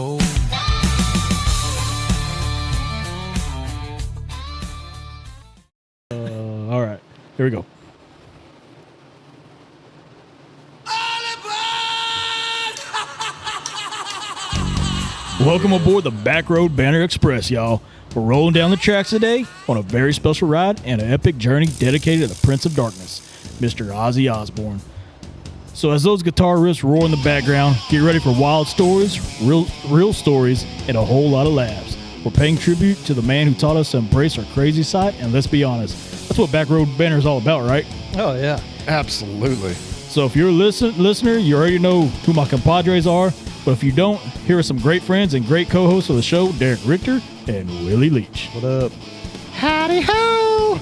know. All right, here we go. Welcome aboard the Back Road Banner Express, y'all. We're rolling down the tracks today on a very special ride and an epic journey dedicated to the Prince of Darkness, Mr. Ozzy Osbourne. So as those guitar riffs roar in the background, get ready for wild stories, real stories, and a whole lot of laughs. We're paying tribute to the man who taught us to embrace our crazy side, and let's be honest, that's what Back Road Banner is all about, right? Oh, yeah. Absolutely. So if you're a listener, you already know who my compadres are. But if you don't, here are some great friends and great co-hosts of the show, Derek Richter and Willie Leach. What up? Howdy ho!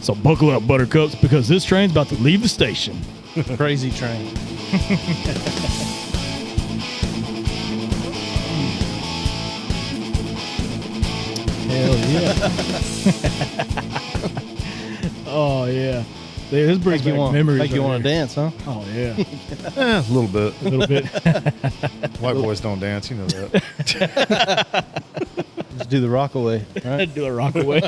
So buckle up, buttercups, because this train's about to leave the station. Crazy train. Hell yeah. Oh, yeah. This brings back memories. Make you want to dance, huh? Oh, yeah. A little bit. A little bit. White boys don't dance, you know that. Just do the rock away, right? Do a rock away.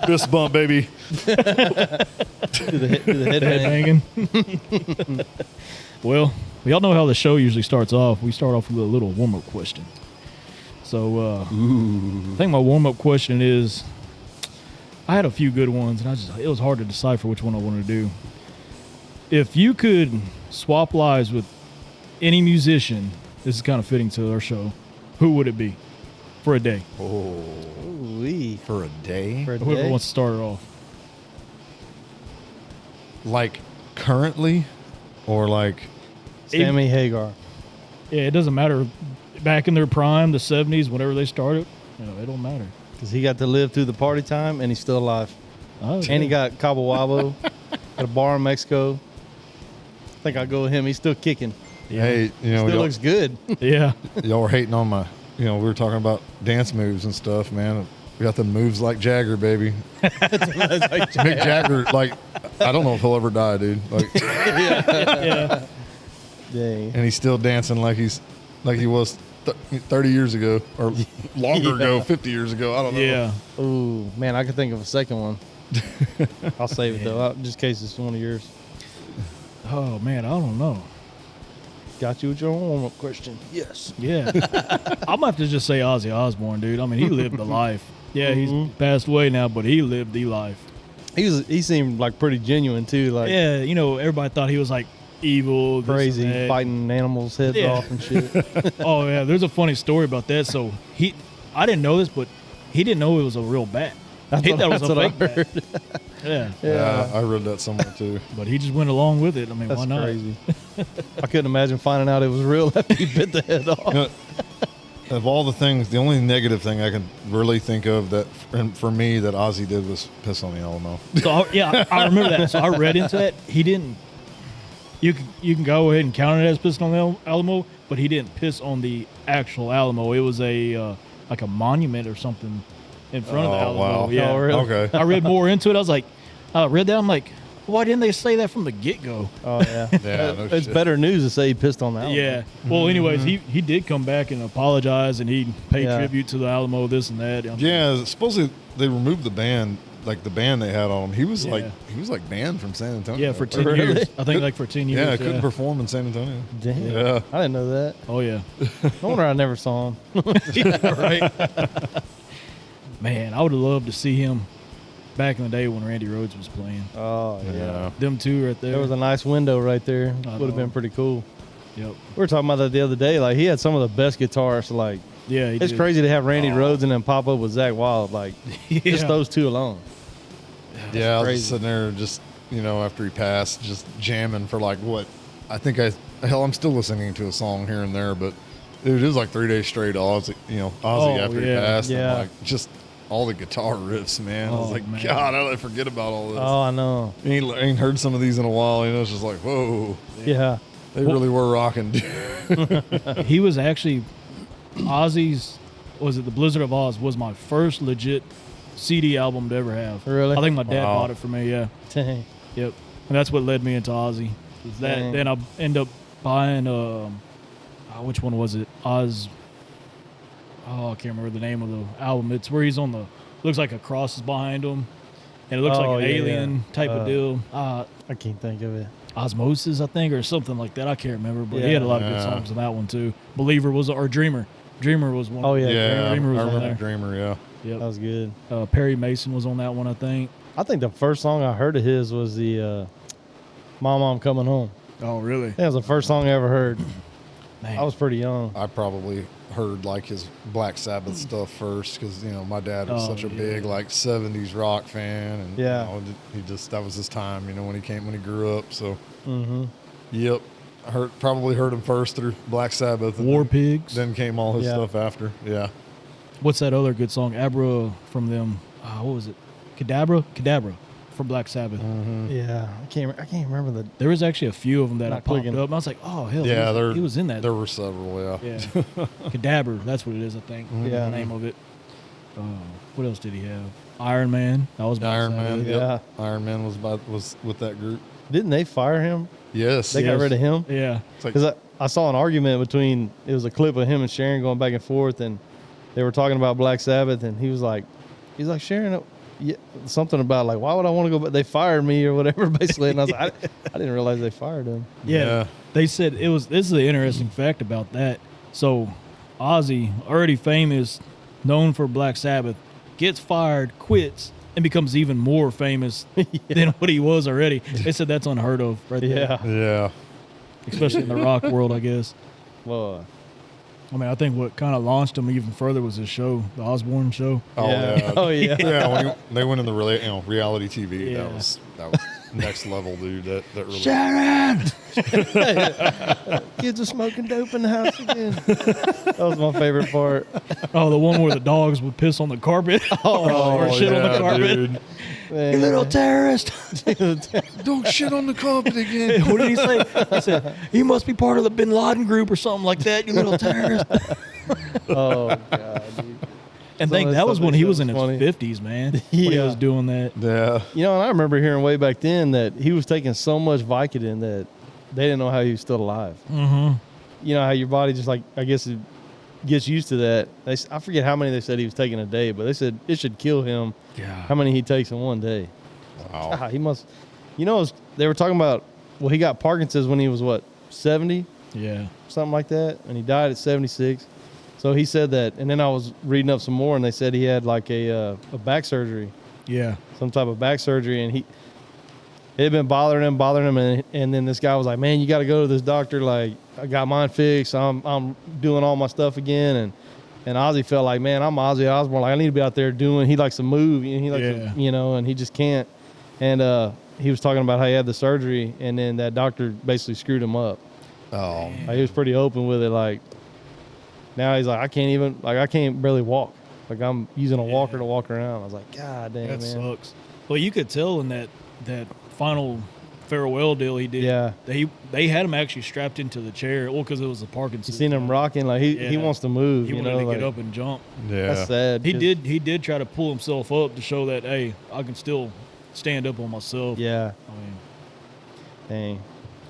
Fist bump, baby. do the head Head banging. Well, y'all know how the show usually starts off. We start off with a little warm-up question. So, I think my warm-up question is, I had a few good ones, and it was hard to decipher which one I wanted to do. If you could swap lives with any musician, this is kind of fitting to our show, who would it be for a day? Oh, Ooh-wee. for a day? For a Whoever day? wants to start it off. Like currently, or like Sammy Hagar. Yeah, it doesn't matter. Back in their prime, the 70s, whenever they started, it don't matter. Because he got to live through the party time, and he's still alive. Oh, And he got Cabo Wabo at a bar in Mexico. I think I'll go with him. He's still kicking. hey, you know, Still looks good. Yeah. y'all were hating on my, we were talking about dance moves and stuff, man. We got the moves like Jagger, baby. Mick Jagger, like, I don't know if he'll ever die, dude. Like, Yeah. Dang. and he's still dancing like he was 30 years ago or longer ago, 50 years ago. I don't know. Yeah. Ooh, man, I could think of a second one. I'll save it, though, just in case it's one of yours. Oh, man, I don't know. Got you with your own warm-up question. Yes. Yeah. I'm going to have to just say Ozzy Osbourne, dude. I mean, he lived the life. Yeah, he's passed away now, but he lived the life. He seemed like pretty genuine, too. Like Yeah, everybody thought he was like evil, this crazy, and that. fighting animals' heads Yeah. off and shit. Oh, yeah, there's a funny story about that. So I didn't know this, but he didn't know it was a real bat. He thought it was a fake bat. Yeah. Yeah, I read that somewhere too. But he just went along with it. I mean, That's why not? crazy. I couldn't imagine finding out it was real after he bit the head off. You know, of all the things, the only negative thing I can really think of that, and for me, that Ozzy did was piss on the Alamo. So I remember that. So I read into that. He didn't. You can go ahead and count it as pissing on the Alamo, but he didn't piss on the actual Alamo. It was a like a monument or something in front of the Alamo. Wow. Yeah. Oh, really? Okay. I read more into it. I was like, I read that. I'm like, why didn't they say that from the get-go? Oh, yeah. Yeah, no It's shit. better news to say he pissed on the Alamo. Yeah. Well, anyways, he did come back and apologize, and he paid Yeah. tribute to the Alamo, this and that. Yeah, supposedly they removed the band, like the band they had on him. He was Yeah. like banned from San Antonio. Yeah, for 10 Really? years. I think like for 10 years. Yeah, couldn't perform in San Antonio. Damn. Yeah. I didn't know that. Oh, yeah. No wonder I never saw him. Right. Man, I would have loved to see him back in the day when Randy Rhoads was playing. Oh, yeah. Yeah. Them two right there. There was a nice window right there. I Would have know. been pretty cool. Yep. We were talking about that the other day. Like, he had some of the best guitarists. Like, Yeah, he it's did. crazy to have Randy Rhoads and then pop up with Zach Wild. Like, Yeah. just those two alone. Yeah, I was crazy. just sitting there just, after he passed, just jamming for like what? I'm still listening to a song here and there, but it was like 3 days straight. Ozzy, Oh, after he yeah. passed. Yeah. And like just all the guitar riffs, man. I was Oh, like, man. God, how did I forget about all this? Oh, I know. I ain't heard some of these in a while. It's just like, whoa, Yeah. they really were rocking. He was actually Ozzy's. Was it the Blizzard of Oz? Was my first legit CD album to ever have. Really? I think my dad Wow. bought it for me. Yeah. Dang. Yep. And that's what led me into Ozzy. Was that Dang. then I end up buying which one was it? Oz. I can't remember the name of the album. It's where he's on the, looks like a cross is behind him, and it looks like an alien type of deal. I can't think of it. Osmosis, I think, or something like that. I can't remember, but he had a lot of good songs in that one too. Believer was, or Dreamer. Dreamer was one. Oh yeah, Yeah, Dreamer was I on remember there. Dreamer. Yeah. Yep. that was good. Perry Mason was on that one, I think. I think the first song I heard of his was the "Mom, I'm Coming Home." Oh, really? That was the first song I ever heard. Man. I was pretty young. I probably heard like his Black Sabbath stuff first because my dad was such a big like '70s rock fan, and he just, that was his time. When he grew up. So, yep, I probably heard him first through Black Sabbath. And War Pigs. Then came all his stuff after. Yeah. What's that other good song? Abra from them. What was it? Cadabra from Black Sabbath. Yeah, I can't remember the. There was actually a few of them that Not I popped clicking. up. And I was like, oh hell, Yeah, he was in that. There were several. Yeah. Yeah, Cadabra. That's what it is. I think. Yeah. The name of it. What else did he have? Iron Man. That was Black Iron Sabbath. Man. Yeah. Yep. Iron Man was with that group. Didn't they fire him? Yes. They got rid of him. Yeah. It's like, Because I saw an argument between, it was a clip of him and Sharon going back and forth, and they were talking about Black Sabbath, and he's like, Sharon, something about like, why would I want to go back? They fired me or whatever, basically. And I was like, I didn't realize they fired him. Yeah. They said this is an interesting fact about that. So Ozzy, already famous, known for Black Sabbath, gets fired, quits, and becomes even more famous than what he was already. They said that's unheard of right there. yeah. Especially in the rock world, I guess. Well, I mean, I think what kind of launched him even further was his show, the Osbourne show. Oh yeah. Oh yeah. Yeah. When they went in the reality TV, Yeah. that was next level, dude. That really. Sharon! Kids are smoking dope in the house again. That was my favorite part. Oh, the one where the dogs would piss on the carpet or shit on the carpet. Dude. Man, You little terrorist! Don't shit on the carpet again. What did he say? He said, "You must be part of the Bin Laden group or something like that, you little terrorist." oh god, dude. And Some of think that that was stuff when they he said was in was his funny. 50s, man. When he Yeah. was doing that. Yeah. And I remember hearing way back then that he was taking so much Vicodin that they didn't know how he was still alive. Mm-hmm. You know how your body just like, I guess it gets used to that. I forget how many they said he was taking a day, but they said it should kill him how many he takes in one day. Wow. God, he must. They were talking about, well, he got Parkinson's when he was 70, Yeah. something like that, and he died at 76. So he said that, and then I was reading up some more, and they said he had like a back surgery, Yeah. some type of back surgery, and it had been bothering him, and then this guy was like, man, you got to go to this doctor. Like, I got mine fixed. I'm doing all my stuff again, and Ozzy felt like, man, I'm Ozzy Osbourne. Like, I need to be out there doing. He likes to move, and he likes to, and he just can't. And he was talking about how he had the surgery, and then that doctor basically screwed him up. Oh. Like, he was pretty open with it. Like, now he's like, I can't barely walk. Like, I'm using a walker to walk around. I was like, God damn, That man. sucks. Well, you could tell in that final farewell deal he did. Yeah. They had him actually strapped into the chair. Well, because it was a Parkinson's. You seen him rocking, like he Yeah. wants to move. He You wanted know, to like, get up and jump. Yeah. that's sad. He 'cause- did try to pull himself up to show that, hey, I can still stand up on myself. Yeah, I mean, dang,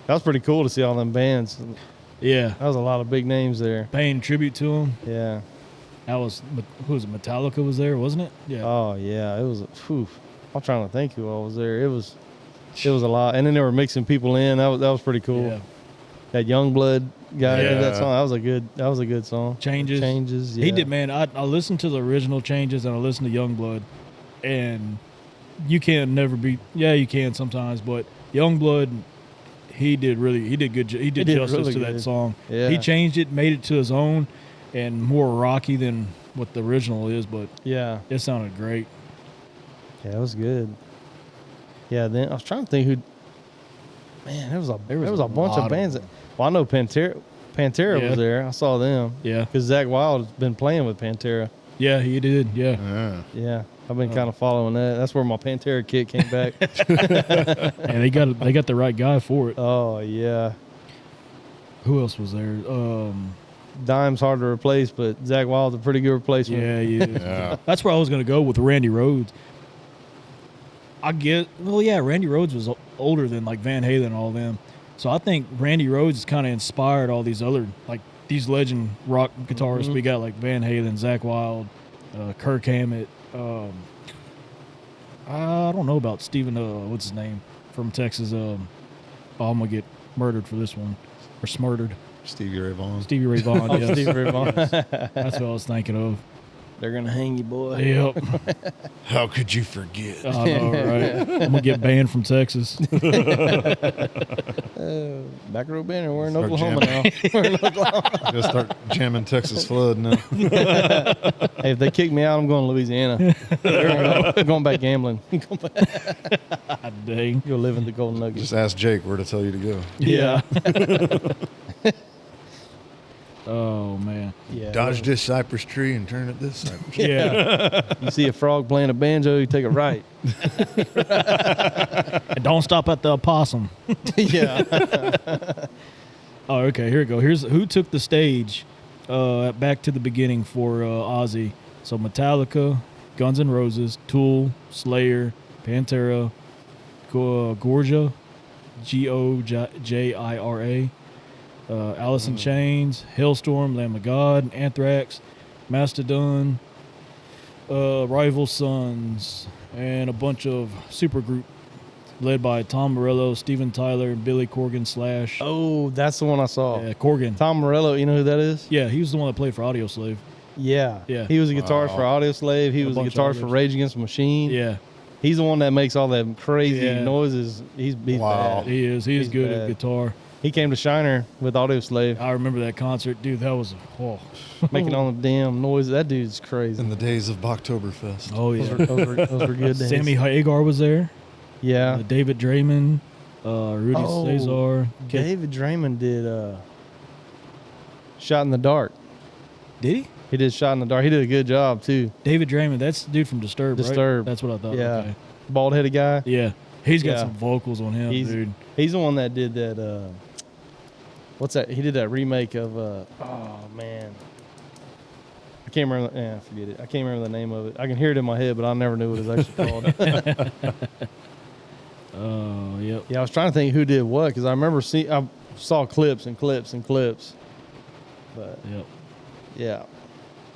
that was pretty cool to see all them bands. yeah. That was a lot of big names there. Paying tribute to him. Yeah. That was, who was it? Metallica was there, wasn't it? Yeah. Oh yeah, it was. I'm trying to think who all was there. It was a lot, and then they were mixing people in. That was pretty cool. Yeah. That Youngblood guy did that Yeah. song. That was a good song. Changes. Changes. Yeah. He did, man. I listened to the original Changes and I listened to Youngblood, and you can never be. Yeah, you can sometimes, but Youngblood, he did good. He did justice really to that good. song. Yeah. He changed it, made it to his own, and more rocky than what the original is. But Yeah. it sounded great. Yeah, it was good. Yeah. Then I was trying to think who. Man, there was a bunch lot of of bands. them. Well, I know Pantera Yeah. was there. I saw them. Yeah, Because Zach Wilde has been playing with Pantera. yeah, he did. Yeah, Yeah. Yeah, I've been kind of following that. That's where my Pantera kit came back. and they got the right guy for it. Oh yeah, Who else was there? Dime's hard to replace, but Zach Wilde's a pretty good replacement. Yeah, yeah. Yeah. That's where I was going to go with Randy Rhoads. Randy Rhoads was older than like Van Halen and all them. So I think Randy Rhoads kind of inspired all these other like these legend rock guitarists we got, like Van Halen, Zakk Wylde, Kirk Hammett. I don't know about Steven, what's his name, from Texas. I'm going to get murdered for this one. Or smurdered. Stevie Ray Vaughan. Stevie Ray Vaughan, yes. Stevie Ray Vaughan. Yes. That's what I was thinking of. They're going to hang you, boy. Yep. How could you forget? I know, right? I'm going to get banned from Texas. Back row banner. We're in Oklahoma now. We're in Oklahoma. Just start jamming Texas Flood now. Hey, if they kick me out, I'm going to Louisiana. I'm going back gambling. Dang. You'll live in the Golden Nugget. Just ask Jake where to tell you to go. Yeah. Oh, man. Yeah. Dodge this cypress tree and turn at this cypress tree. Yeah. You see a frog playing a banjo, you take it right. And don't stop at the opossum. Yeah. Oh, okay. Here we go. Here's who took the stage back to the beginning for Ozzy. So Metallica, Guns N' Roses, Tool, Slayer, Pantera, Gorja, Gojira, Alice in Chains, Hailstorm, Lamb of God, Anthrax, Mastodon, Rival Sons, and a bunch of supergroup led by Tom Morello, Steven Tyler, Billy Corgan / Oh, that's the one I saw. Corgan. Tom Morello, you know who that is? Yeah, he was the one that played for Audioslave. Yeah. Yeah. He was a guitarist for Audioslave. He was a bunch of guitarist for others. Rage Against the Machine. Yeah, He's the one that makes all them crazy Yeah. noises. He's Wow. bad. he is. He is He's good bad. at guitar. He came to Shiner with Audioslave, I remember that concert, dude. That was making all the damn noises. That dude's crazy. In the days of Boktoberfest. Oh Those yeah. were good days. Sammy Hagar was there. Yeah. David Draymond, Rudy Cesar. David Draymond did Shot in the Dark. Did he? He did Shot in the Dark. He did a good job, too. David Draymond. That's the dude from Disturbed. Right? Disturbed. That's what I thought. Yeah. Okay. Bald-headed guy. Yeah. He's got Yeah. some vocals on him, dude. He's the one that did that. What's that? He did that remake of. Oh man, I can't remember. Yeah, forget it. I can't remember the name of it. I can hear it in my head, but I never knew what it was actually called. Oh, yep. Yeah, I was trying to think who did what because I remember I saw clips and clips and clips. But Yep. yeah,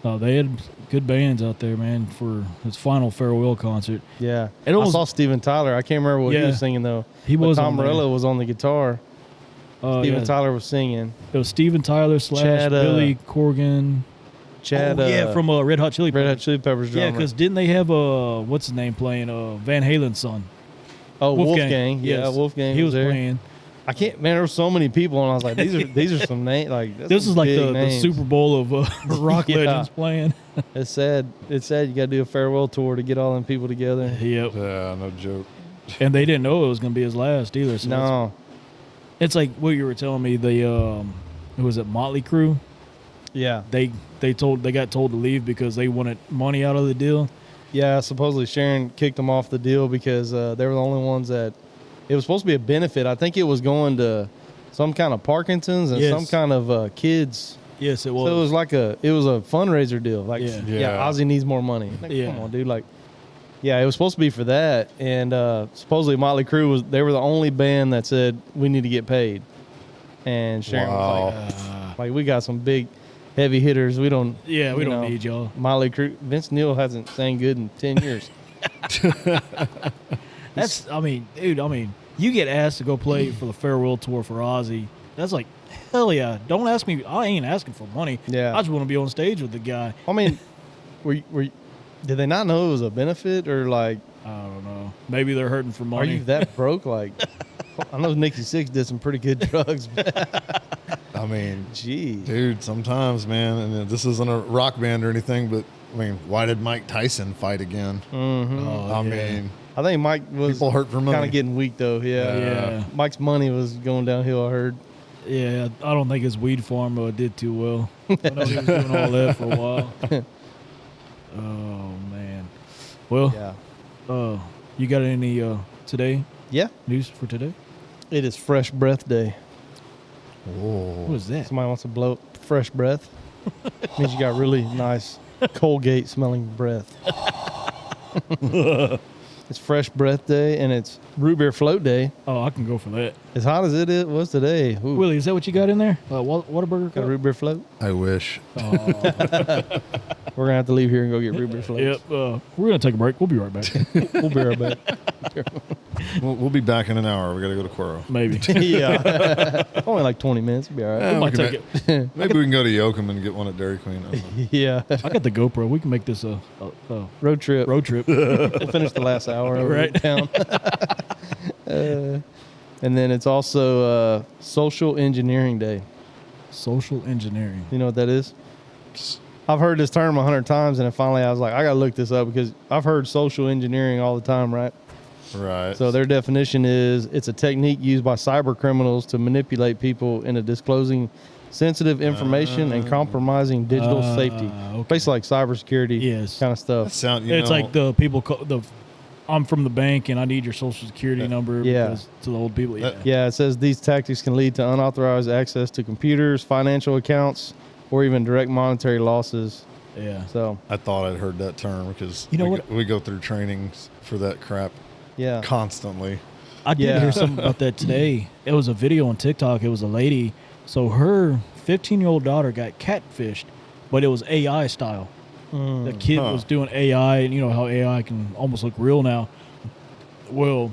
Oh, they had good bands out there, man, for his final farewell concert. yeah. It I was- saw Steven Tyler. I can't remember what he Yeah. was singing though. He But was Tom on there. Morello was on the guitar. Steven Yeah. Tyler was singing. It was Steven Tyler / Chad, Billy Corgan. Chad. From Red Hot Chili Peppers. Red Hot Chili Peppers drummer. Yeah, because didn't they have what's his name playing? Van Halen's son. Wolfgang. Yeah, Yes. Wolfgang. He was there. playing. I can't. Man, there were so many people, and I was like, these are some names. Like This is like the Super Bowl of rock Yeah. legends playing. It's sad. It's sad. You got to do a farewell tour to get all them people together. Yep. Yeah, no joke. And they didn't know it was going to be his last either. So No. it's like what you were telling me. The who was it? Motley Crue. Yeah. They got told to leave because they wanted money out of the deal. Yeah. Supposedly Sharon kicked them off the deal because they were the only ones that. It was supposed to be a benefit. I think it was going to some kind of Parkinson's and Yes. some kind of kids. Yes, it was. So it was like a fundraiser deal. Like, Yeah. yeah, Ozzy needs more money. Like, Yeah. Come on, dude. like, yeah, it was supposed to be for that. And supposedly Motley Crue they were the only band that said we need to get paid. And Sharon was like, we got some big, heavy hitters. We don't. Yeah, we you don't know, need y'all. Motley Crue. Vince Neil hasn't sang good in 10 years. That's, I mean, dude, you get asked to go play for the farewell tour for Ozzy. That's like, hell yeah. Don't ask me. I ain't asking for money. Yeah. I just want to be on stage with the guy. I mean, did they not know it was a benefit or like? I don't know. Maybe they're hurting for Are money. you that broke? Like, I know Nikki Sixx did some pretty good drugs. But, I mean, gee, dude, sometimes, man, and this isn't a rock band or anything, but I mean, why did Mike Tyson fight again? Mm-hmm. Oh, I yeah. mean, I think Mike was people hurt for money. kind of getting weak though. Yeah. Yeah. Mike's money was going downhill. I heard. Yeah, I don't think his weed farm did too well. I know he was doing all that for a while. Oh, man. Well, Yeah. you got any today Yeah. news for today? It is Fresh Breath Day. Whoa. What is that? Somebody wants to blow fresh breath. Means you got really nice Colgate smelling breath. It's Fresh Breath Day, and it's Root Beer Float Day. Oh, I can go for that. As hot as it was today. Ooh. Willie, is that what you got in there? Whataburger Got cup? a root beer float? I wish. Oh. We're going to have to leave here and go get root beer floats. Yep. We're going to take a break. We'll be right back. We'll be right back. We'll be back in an hour. We got to go to Quero. Maybe. Yeah. Only like 20 minutes. We'll be all right. We might take it. Maybe we can go to Yoakum and get one at Dairy Queen. I don't know. Yeah. I got the GoPro. We can make this a Road trip. road trip. We'll finish the last hour over Right. town. And then it's also Social Engineering Day. Social engineering. You know what that is? I've heard this term 100 times, and then finally I was like, I got to look this up because I've heard social engineering all the time, right? Right. So their definition is it's a technique used by cyber criminals to manipulate people into disclosing sensitive information and compromising digital safety. Okay. Basically like cybersecurity Yes. kind of stuff. It's like the people, I'm from the bank and I need your social security number. Yeah. Because to the old people. Yeah. Yeah, it says these tactics can lead to unauthorized access to computers, financial accounts, or even direct monetary losses. Yeah. So, I thought I'd heard that term because You know what? we go through trainings for that crap yeah. constantly. I did Yeah. hear something about that today. It was a video on TikTok. It was a lady. So her 15-year-old daughter got catfished, but it was AI style. The kid was doing AI, and you know how AI can almost look real now. Well,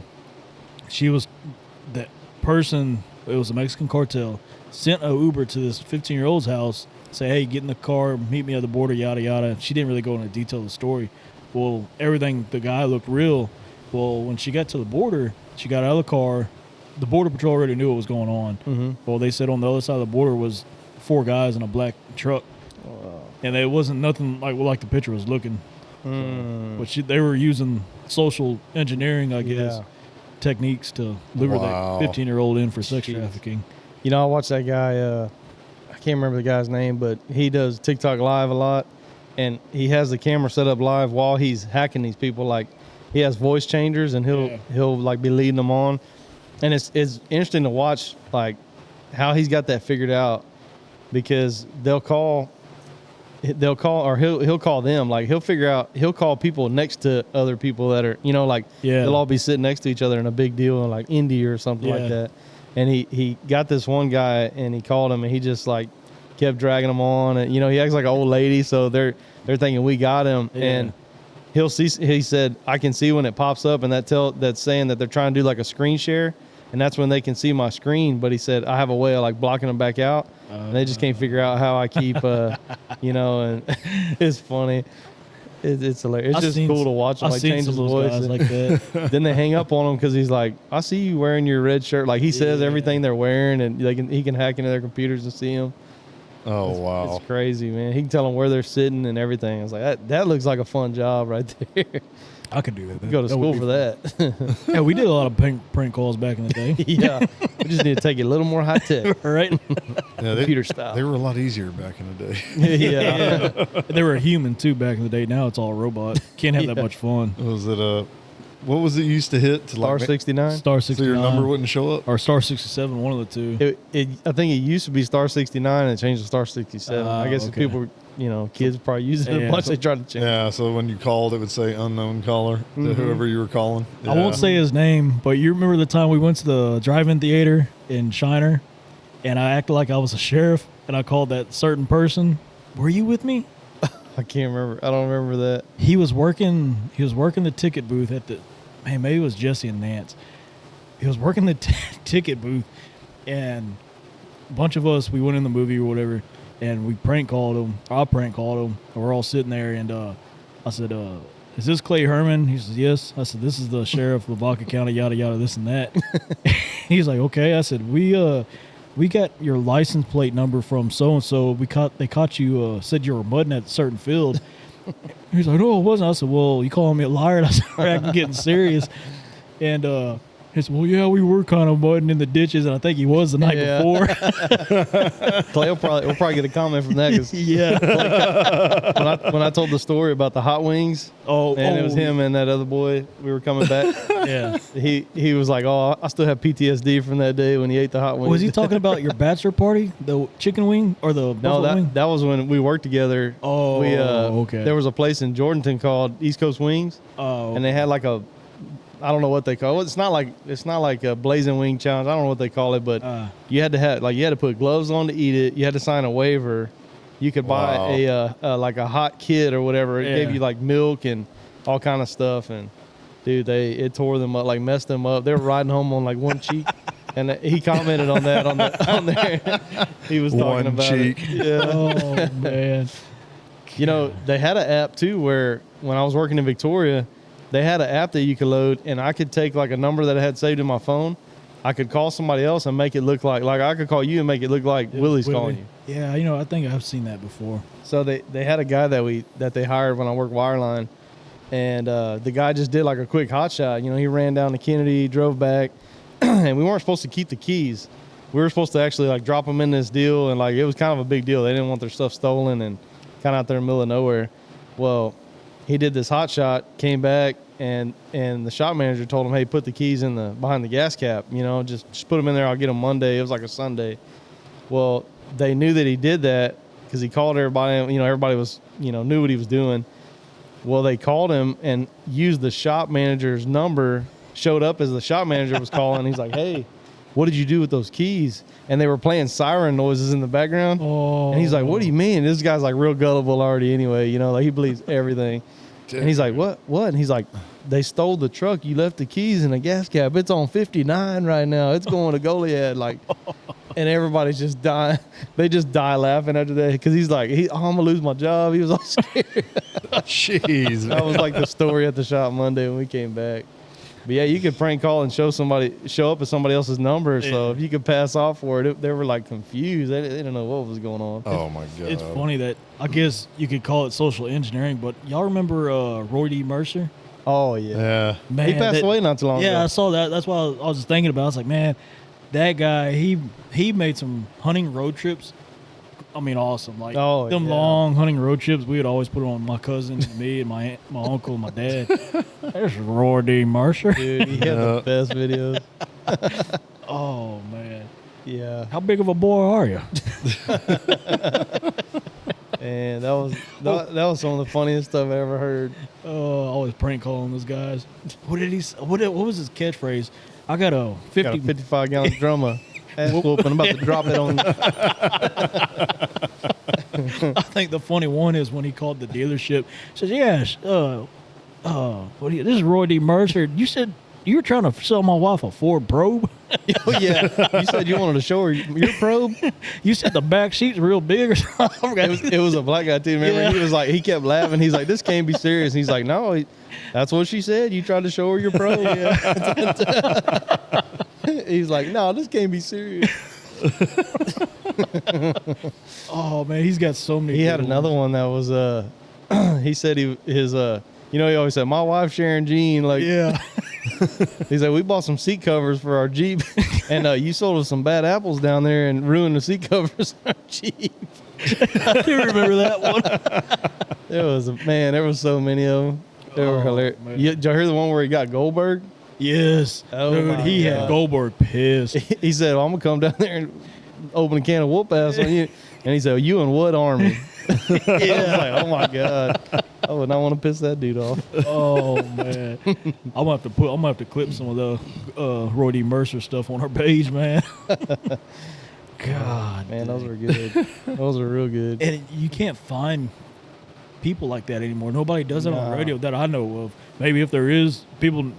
that person, it was a Mexican cartel, sent a Uber to this 15-year-old's house, say, hey, get in the car, meet me at the border, yada, yada. She didn't really go into detail of the story. Well, everything, the guy looked real. Well, when she got to the border, she got out of the car. The Border Patrol already knew what was going on. Mm-hmm. Well, they said on the other side of the border was 4 guys in a black truck. And it wasn't nothing like the picture was looking. But they were using social engineering, I guess, techniques to lure that 15-year-old in for sex trafficking. You know, I watched that guy, I can't remember the guy's name, but he does TikTok live a lot. And he has the camera set up live while he's hacking these people. Like, he has voice changers and he'll like be leading them on. And it's interesting to watch like how he's got that figured out, because he'll call them. Like he'll call people next to other people that are, you know, like they'll all be sitting next to each other in a big deal in like India or something like that. And he got this one guy and he called him and he just like kept dragging him on, and you know, he acts like an old lady, so they're thinking we got him. And he said, I can see when it pops up, and that's saying that they're trying to do like a screen share, and that's when they can see my screen. But he said, I have a way of like blocking them back out, and they just can't figure out how I keep, you know, and it's funny. It's hilarious. It's just cool to watch him like change his voice. Like that. Then they hang up on him because he's like, I see you wearing your red shirt. Like he says everything they're wearing, and he can hack into their computers and see them. Oh, wow. It's crazy, man. He can tell them where they're sitting and everything. I was like, that looks like a fun job right there. I could do that. Go to school for that. Yeah, we did a lot of prank calls back in the day. Yeah. We just need to take it a little more high tech. Right? Yeah, Computer style. They were a lot easier back in the day. Yeah. They were human too back in the day. Now it's all robot. Can't have that much fun. Was it what was it you used to hit to Star like 69. Star so 69. your number wouldn't show up? Or Star 67, one of the two. I think it used to be Star 69 and it changed to Star 67. I guess if okay. people, you know, kids probably use it a bunch. They tried to change. Yeah, so when you called, it would say unknown caller to whoever you were calling. I won't say his name, but you remember the time we went to the drive-in theater in Shiner, and I acted like I was a sheriff, and I called that certain person. Were you with me? I can't remember. I don't remember that. He was working the ticket booth at the, man, maybe it was Jesse and Nance. He was working the ticket booth, and a bunch of us, we went in the movie or whatever, and we prank called him. I prank called him, and we're all sitting there, and I said, is this Clay Herman? He says, yes. I said, this is the sheriff of Lavaca County, yada, yada, this and that. He's like, okay. I said, we got your license plate number from so-and-so. They caught you, said you were mudding at a certain field. He's like, no, it wasn't. I said, well, you calling me a liar? And I started I'm getting serious. And he said, well, yeah, we were kind of mudding in the ditches, and I think he was the night before. Clay will probably get a comment from that. Cause Yeah. when I told the story about the hot wings, and it was him and that other boy, we were coming back. Yeah. He was like, oh, I still have PTSD from that day when he ate the hot wings. Was he talking about your bachelor party, the chicken wing or the buffalo wing? That was when we worked together. Oh, okay. There was a place in Jordanton called East Coast Wings. Oh, and they had like a I don't know what they call it. It's not like a blazing wing challenge. I don't know what they call it, but you had to put gloves on to eat it. You had to sign a waiver. You could buy like a hot kit or whatever. It gave you like milk and all kind of stuff. And dude, it tore them up, like messed them up. They were riding home on like one cheek. And he commented on that on there. He was talking about cheek. It. Yeah. Oh man. You know, they had an app too where when I was working in Victoria, they had an app that you could load, and I could take like a number that I had saved in my phone. I could call somebody else and make it look like I could call you and make it look like Willie's calling you. Yeah, I think I've seen that before. So they had a guy that they hired when I worked wireline, and the guy just did like a quick hot shot. You know, he ran down to Kennedy, drove back, and we weren't supposed to keep the keys. We were supposed to actually like drop them in this deal, and like it was kind of a big deal. They didn't want their stuff stolen and kind of out there in the middle of nowhere. Well, he did this hot shot, came back, and the shop manager told him, hey, put the keys behind the gas cap, you know, just put them in there. I'll get them Monday. It was like a Sunday. Well, they knew that he did that because he called everybody, you know, everybody was, you know, knew what he was doing. Well, they called him and used the shop manager's number, showed up as the shop manager was calling. He's like, hey, what did you do with those keys? And they were playing siren noises in the background. Oh. And he's like, what do you mean? This guy's like real gullible already anyway, you know, like he believes everything. And he's like, what? And he's like, they stole the truck. You left the keys in the gas cap. It's on 59 right now. It's going to Goliad. Like, and everybody's just dying. They just die laughing after that because he's like, I'm going to lose my job. He was all scared. Jeez. That was like the story at the shop Monday when we came back. But yeah, you could prank call and show up as somebody else's number. Yeah. So if you could pass off for it, they were like confused. They didn't know what was going on. Oh my God. It's funny that I guess you could call it social engineering, but y'all remember Roy Mercer? Oh yeah. Man, he passed away not too long ago. Yeah, I saw that. That's why I was just thinking about it. I was like, man, that guy, he made some hunting road trips. I mean, awesome. Like them long hunting road trips, we would always put it on my cousin, me, and my uncle, and my dad. There's Roy D. Mercer. Dude, he had the best videos. Oh man. Yeah. How big of a boy are you? And that was some of the funniest stuff I ever heard. Oh, always prank calling those guys. What did he? What was his catchphrase? I got a 55-gallon drum of ass whoop, and I'm about to drop it on. I think the funny one is when he called the dealership. He says, "Yes, this is Roy D. Mercer. You said you were trying to sell my wife a Ford Probe." Oh, yeah. You said you wanted to show her your probe. You said the back seat's real big or something. It was a black guy too. Remember, yeah. He was like, he kept laughing. He's like, this can't be serious. And he's like, no, that's what she said. You tried to show her your probe. Yeah. He's like, no, this can't be serious. Oh man, he's got so many. He had another one that was he said his you know, he always said, my wife Sharon Jean, like, yeah. He said, we bought some seat covers for our Jeep, and you sold us some bad apples down there and ruined the seat covers on our Jeep. I do remember that one. There was so many of them. They were hilarious. Did y'all hear the one where he got Goldberg? Yes. Oh, dude, he had Goldberg pissed. He said, well, I'm going to come down there and open a can of whoop ass on you. And he said, well, you and what army? Yeah. I was like, oh my God. I would not want to piss that dude off. Oh man. I'm gonna have to clip some of the Roy D. Mercer stuff on our page, man. God, man, those were good. Those were real good. And you can't find people like that anymore. Nobody does that on the radio that I know of. Maybe if there is people,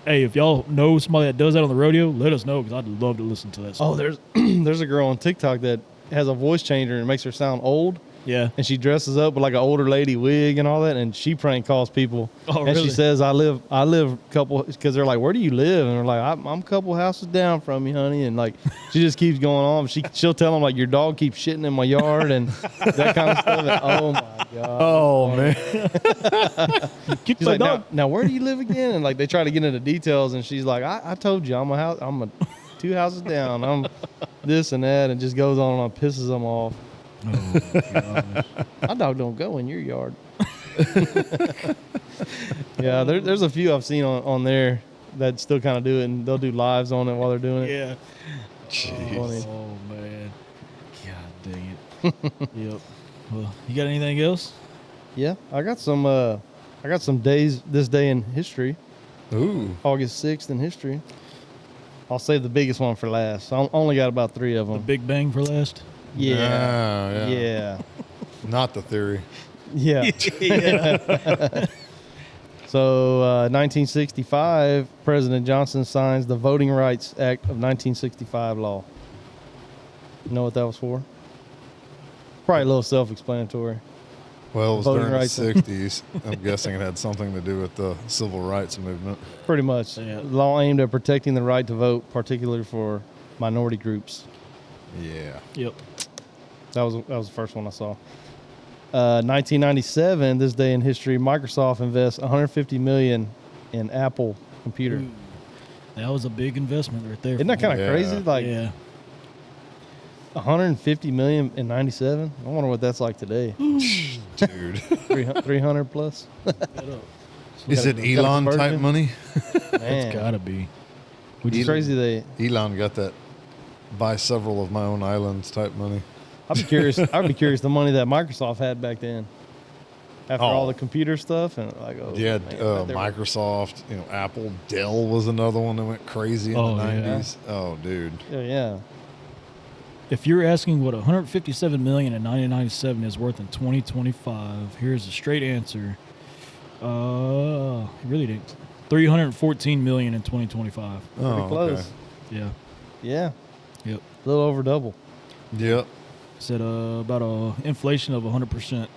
hey, if y'all know somebody that does that on the radio, let us know because I'd love to listen to that stuff. Oh, there's a girl on TikTok that has a voice changer and it makes her sound old. Yeah. And she dresses up with like an older lady wig and all that, and she prank calls people. Oh, and really? She says, I live a couple, because they're like, where do you live? And they're like, I'm a couple houses down from you, honey. And like, she just keeps going on. She'll tell them like, your dog keeps shitting in my yard and that kind of stuff. And, oh my God. Oh man. She's like, now where do you live again? And like, they try to get into details, and she's like, I told you, I'm 2 houses down. I'm this and that, and just goes on and pisses them off. Oh my gosh. My dog don't go in your yard. Yeah, there's a few I've seen on there that still kind of do it, and they'll do lives on it while they're doing it. Yeah. Jeez. Oh man. God dang it. Yep. Well, you got anything else? Yeah, I got some this day in history. Ooh. August 6th in history. I'll save the biggest one for last. I only got about 3 of them. The Big Bang for last. Yeah. Yeah. Not the theory. Yeah. Yeah. So, 1965, President Johnson signs the Voting Rights Act of 1965 law. You know what that was for? Probably a little self-explanatory. Well, it was Voting during the rights. 60s. I'm guessing it had something to do with the civil rights movement. Pretty much. Yeah. Law aimed at protecting the right to vote, particularly for minority groups. Yeah. Yep. That was the first one I saw. 1997, this day in history, Microsoft invests $150 million in Apple computer. Ooh, that was a big investment right there. Isn't that kind of Yeah. crazy? Like yeah. $150 million in 97. I wonder what that's like today. Dude. 300 plus. Is it Got a Elon type conversion? money? Man, It's gotta be. it's crazy. Elon got that buy several of my own islands type money. I'd be curious. I'd be curious the money that Microsoft had back then. After Oh. all the computer stuff and like, oh, Yeah, man, right there. Microsoft, Apple, Dell was another one that went crazy in Oh, the yeah. 90s. Oh, dude. Yeah. If you're asking what 157 million in 1997 is worth in 2025, here's a straight answer. Really didn't. 314 million in 2025. Oh, Pretty close. okay. Yeah. Yeah. Yep. A little over double. Yep. Said about a inflation of 100%.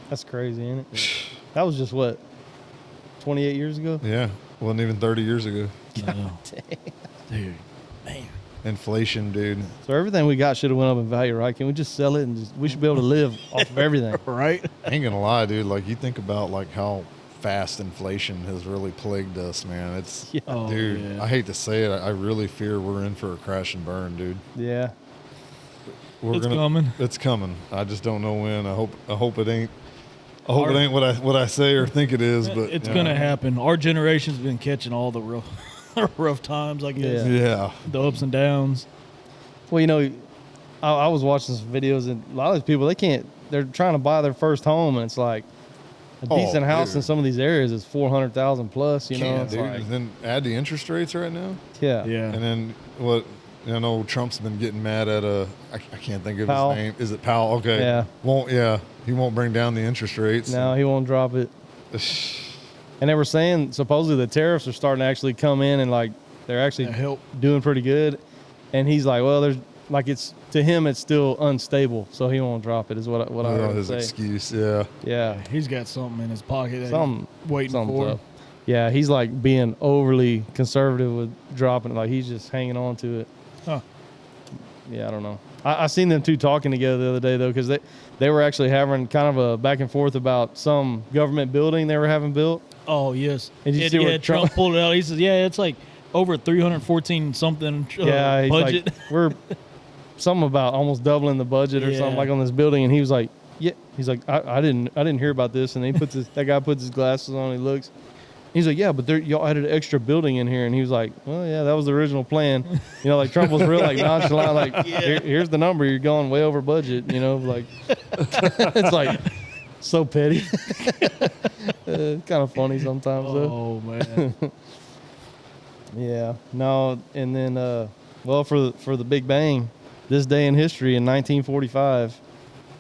That's crazy, ain't it? That was just what, 28 years ago? Yeah. Wasn't even 30 years ago. No. Dude, man. Inflation, dude. So everything we got should have went up in value, right? Can we just sell it and we should be able to live off of everything? Right? I ain't gonna lie, dude. Like, you think about like how fast inflation has really plagued us, man. It's Yeah. Oh, dude. yeah. I hate to say it. I really fear we're in for a crash and burn, dude. Yeah. It's coming. It's coming. I just don't know when. I hope it ain't. I hope it ain't what I say or think it is, but It's gonna happen. Our generation's been catching all the rough times, I guess. Yeah. Yeah. The ups and downs. Well, I was watching some videos and a lot of these people, they're trying to buy their first home and it's like a Oh, decent house in dude. some of these areas is 400,000 plus, you know? Can't, It's dude. like, And then add the interest rates right now, yeah. Yeah. and then what? I know Trump's been getting mad at I can't think of Powell. his name. Is it Powell? Okay. Yeah. He won't bring down the interest rates. No, he won't drop it. And they were saying supposedly the tariffs are starting to actually come in and like they're actually That help. doing pretty good. And he's like, well, there's like to him it's still unstable, so he won't drop it. Is what I Oh, heard him his say. excuse. Yeah. Yeah, He's got something in his pocket that something he's waiting something's for. up. Yeah, he's like being overly conservative with dropping it. Like he's just hanging on to it. Huh. Yeah, I don't know. I seen them two talking together the other day though, because they were actually having kind of a back and forth about some government building they were having built. Oh yes. And you see yeah, where Trump pulled it out. He says, "Yeah, it's like over 314 something Yeah, he's budget." like, we're something about almost doubling the budget or Yeah. something like on this building, and he was like, "Yeah," he's like, "I didn't hear about this," and he puts that guy puts his glasses on, and he looks. He's like, "Yeah, but y'all added an extra building in here," and he was like, "Well, yeah, that was the original plan." You know, like Trump was real like nonchalant, like, "Here's the number. You're going way over budget." You know, like it's like so petty. It's kind of funny sometimes though. Oh man. Yeah. No, and then well for the Big Bang, this day in history in 1945,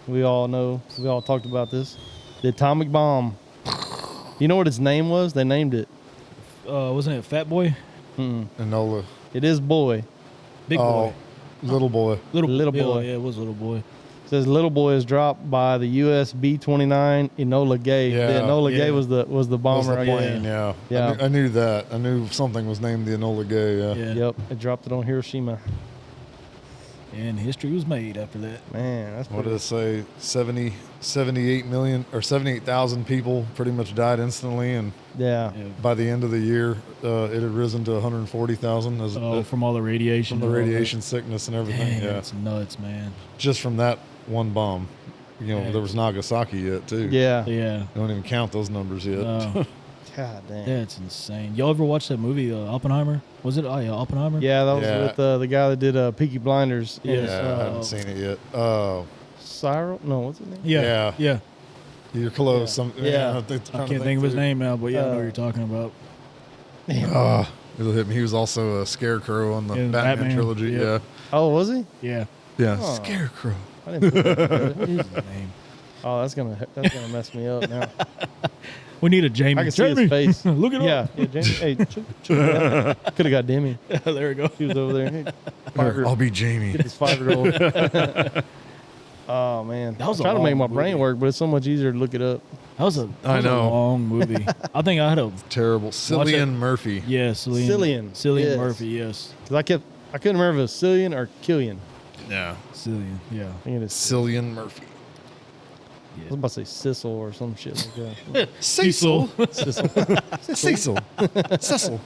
we all talked about this. The atomic bomb. You know what its name was? They named it. Wasn't it Fat Boy? Enola. It is boy. Big Oh, Boy. little boy. Little yeah, Boy. Yeah, it was Little Boy. It says little boy is dropped by the US B-29 Enola Gay. Yeah, The Enola yeah. Gay was the Was bomber. the I guess. plane, yeah. Yeah. I knew that. I knew something was named the Enola Gay, yeah. Yeah. Yep. It dropped it on Hiroshima. And history was made after that. Man, that's What pretty. did it say? 78 million or 78,000 people pretty much died instantly, and Yeah. Yeah. by the end of the year, it had risen to 140,000 as From all the radiation. from the and all that. radiation sickness and everything. Dang, yeah, that's nuts, man. just from that one bomb. You know, Yeah. there was Nagasaki yet too. Yeah. Yeah. Don't even count those numbers yet. God damn. That's insane. Y'all ever watch that movie, Oppenheimer? Was it Oppenheimer? Yeah, that was Yeah. with the guy that did Peaky Blinders. Yeah. Yeah, I haven't seen it yet. Oh, Cyril? No, what's his name? Yeah. Yeah. Yeah. you're close. Yeah. I'm I can't think of his name now, but yeah, I know what Uh, you're talking about. It'll hit me. He was also a Scarecrow on the In Batman trilogy. yep. Yeah. Oh, was he? Yeah. Yeah. Oh. Scarecrow. I didn't put that together. What is his name? Oh, that's gonna mess me up now. We need a Jamie. I can see his face. Look it Yeah, up. yeah. Jamie, hey, could have got Demi. There we go. He was over there. Hey, I'll be Jamie. get this 5-year-old. Oh man, That was I'm a trying to make my long brain movie. work, but it's so much easier to look it up. That was a I know. long movie. I think I had a Terrible. Cillian Murphy. Cillian. Cillian Yes. Murphy. Yes. Because I couldn't remember if it was Cillian or Killian. Yeah. Cillian. Yeah. I think it is. Cillian Murphy. I was about to say Sissel or some shit like that. Cecil. Sissel. Cecil. Cecil.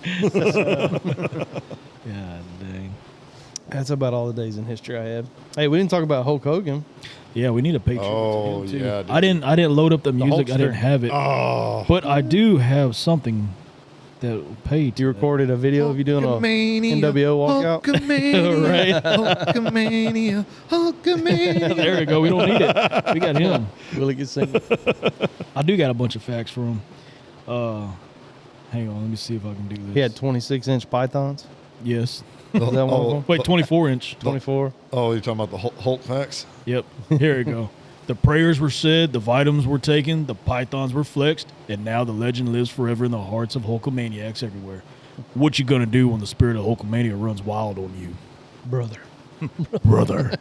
Yeah. Dang. That's about all the days in history I had. Hey, we didn't talk about Hulk Hogan. Yeah, we need a Patreon. Oh, too. yeah, dude. I didn't load up the music. I Hulkster. didn't have it. Oh. But I do have something that will pay to You recorded a video of you doing a NWO walkout. Hulkamania. Hulkamania. Hulkamania. There we go. We don't need it. We got him. Willie could sing. I do got a bunch of facts for him. Hang on. Let me see if I can do this. He had 26-inch pythons. Yes. Is that one of them? Wait, 24-inch. 24. Oh, you're talking about the Hulk facts? Yep. Here we go. The prayers were said, the vitamins were taken, the pythons were flexed, and now the legend lives forever in the hearts of Hulkamaniacs everywhere. What you gonna do when the spirit of Hulkamania runs wild on you? Brother. Brother.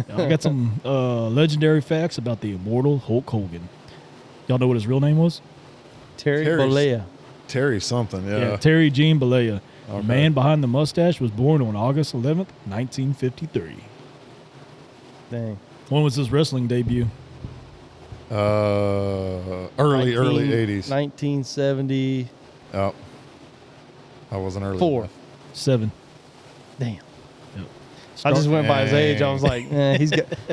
I got some legendary facts about the immortal Hulk Hogan. Y'all know what his real name was? Terry Terry's- Bollea. Terry something, yeah. Terry Gene Bollea. The Okay. man behind the mustache was born on August 11th, 1953. Dang. When was his wrestling debut? Early 80s. 1974. Oh. I wasn't early enough. 7. Damn. Yep. I just went by his age. I was like,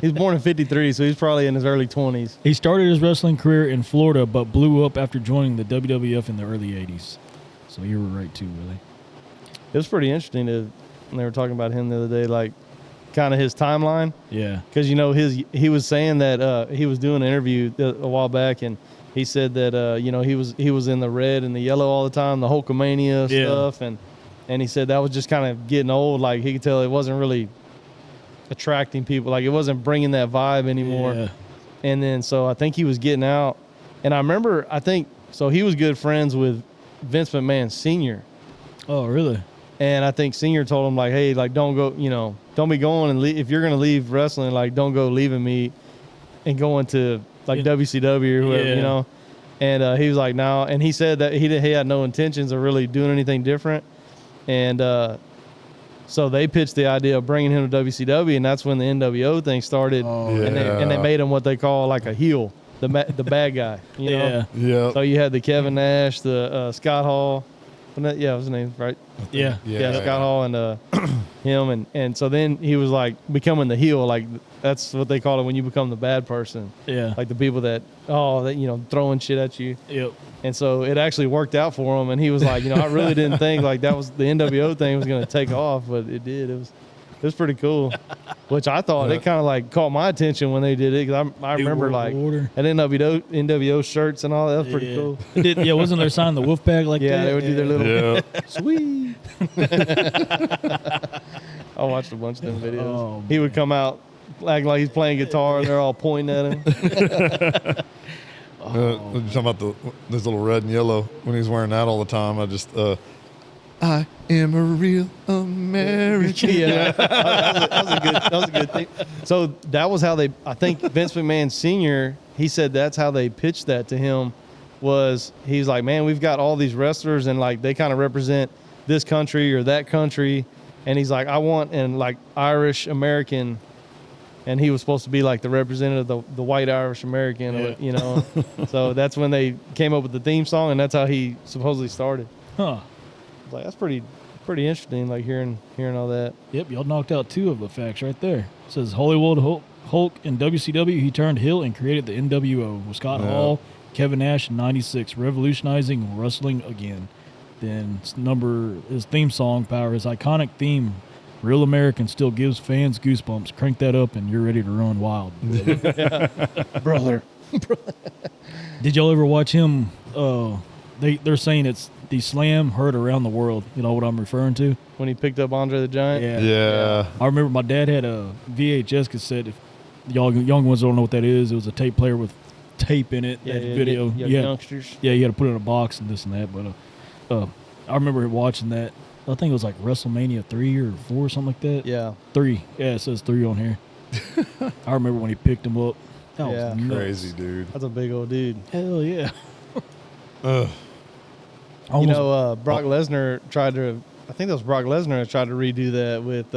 he's born in 53, so he's probably in his early 20s. He started his wrestling career in Florida, but blew up after joining the WWF in the early 80s. So you were right, too, Willie. It was pretty interesting when they were talking about him the other day, like kind of his timeline. Yeah. Because, he was saying that he was doing an interview a while back, and he said that, he was in the red and the yellow all the time, the Hulkamania stuff. And he said that was just kind of getting old. Like, he could tell it wasn't really attracting people. Like, it wasn't bringing that vibe anymore. Yeah. And then, so I think he was getting out. And I remember, so he was good friends with Vince McMahon Sr. Oh, really? And I think Senior told him, like, hey, like, don't go, don't be going and if you're going to leave wrestling, like, don't go leaving me and going to, like, WCW or whoever, And he was like, no. And he said that he had no intentions of really doing anything different. And so they pitched the idea of bringing him to WCW, and that's when the NWO thing started. Oh, and they made him what they call, like, a heel, the bad guy, you know? Yeah. So you had the Kevin Nash, the Scott Hall. Yeah, was his name, right? Yeah. Scott Hall and him. And so then he was like becoming the heel. Like, that's what they call it when you become the bad person. Yeah. Like the people that throwing shit at you. Yep. And so it actually worked out for him. And he was like, I really didn't think like that was the NWO thing was going to take off, but it did. It was pretty cool. Which I thought it kind of like caught my attention when they did it, because I remember like Order. at NWO shirts and all that. That was pretty cool. Wasn't there sign the Wolfpack like that? Yeah, they would do their little Sweet. I watched a bunch of them videos. Oh, he would come out acting like he's playing guitar, and they're all pointing at him. You're talking about this little red and yellow when he's wearing that all the time. I am a real American. Yeah, that was a good thing. So that was how I think Vince McMahon Sr., he said that's how they pitched that to him, was he's like, man, we've got all these wrestlers and like they kind of represent this country or that country. And he's like, I want and like Irish American. And he was supposed to be like the representative of the white Irish American, So that's when they came up with the theme song, and that's how he supposedly started. Huh. Like, that's pretty interesting, like hearing all that. Yep, y'all knocked out 2 of the facts right there. It says Hollywood Hulk in WCW, he turned heel and created the NWO with Scott Hall, Kevin Nash in 96, revolutionizing wrestling again. Then his theme song, Power, his iconic theme, Real American, still gives fans goosebumps. Crank that up and you're ready to run wild. Brother. Did y'all ever watch him? They're saying it's the slam heard around the world. You know what I'm referring to? When he picked up Andre the Giant? Yeah. I remember my dad had a VHS cassette. If y'all young ones don't know what that is, it was a tape player with tape in it. Yeah, video. youngsters. Yeah, you had to put it in a box and this and that. But I remember watching that. I think it was like WrestleMania 3 or 4 or something like that. Yeah. 3. Yeah, it says 3 on here. I remember when he picked him up. That was nuts. Crazy, dude. That's a big old dude. Hell yeah. Ugh. Brock Lesnar tried to, I think that was Brock Lesnar that tried to redo that with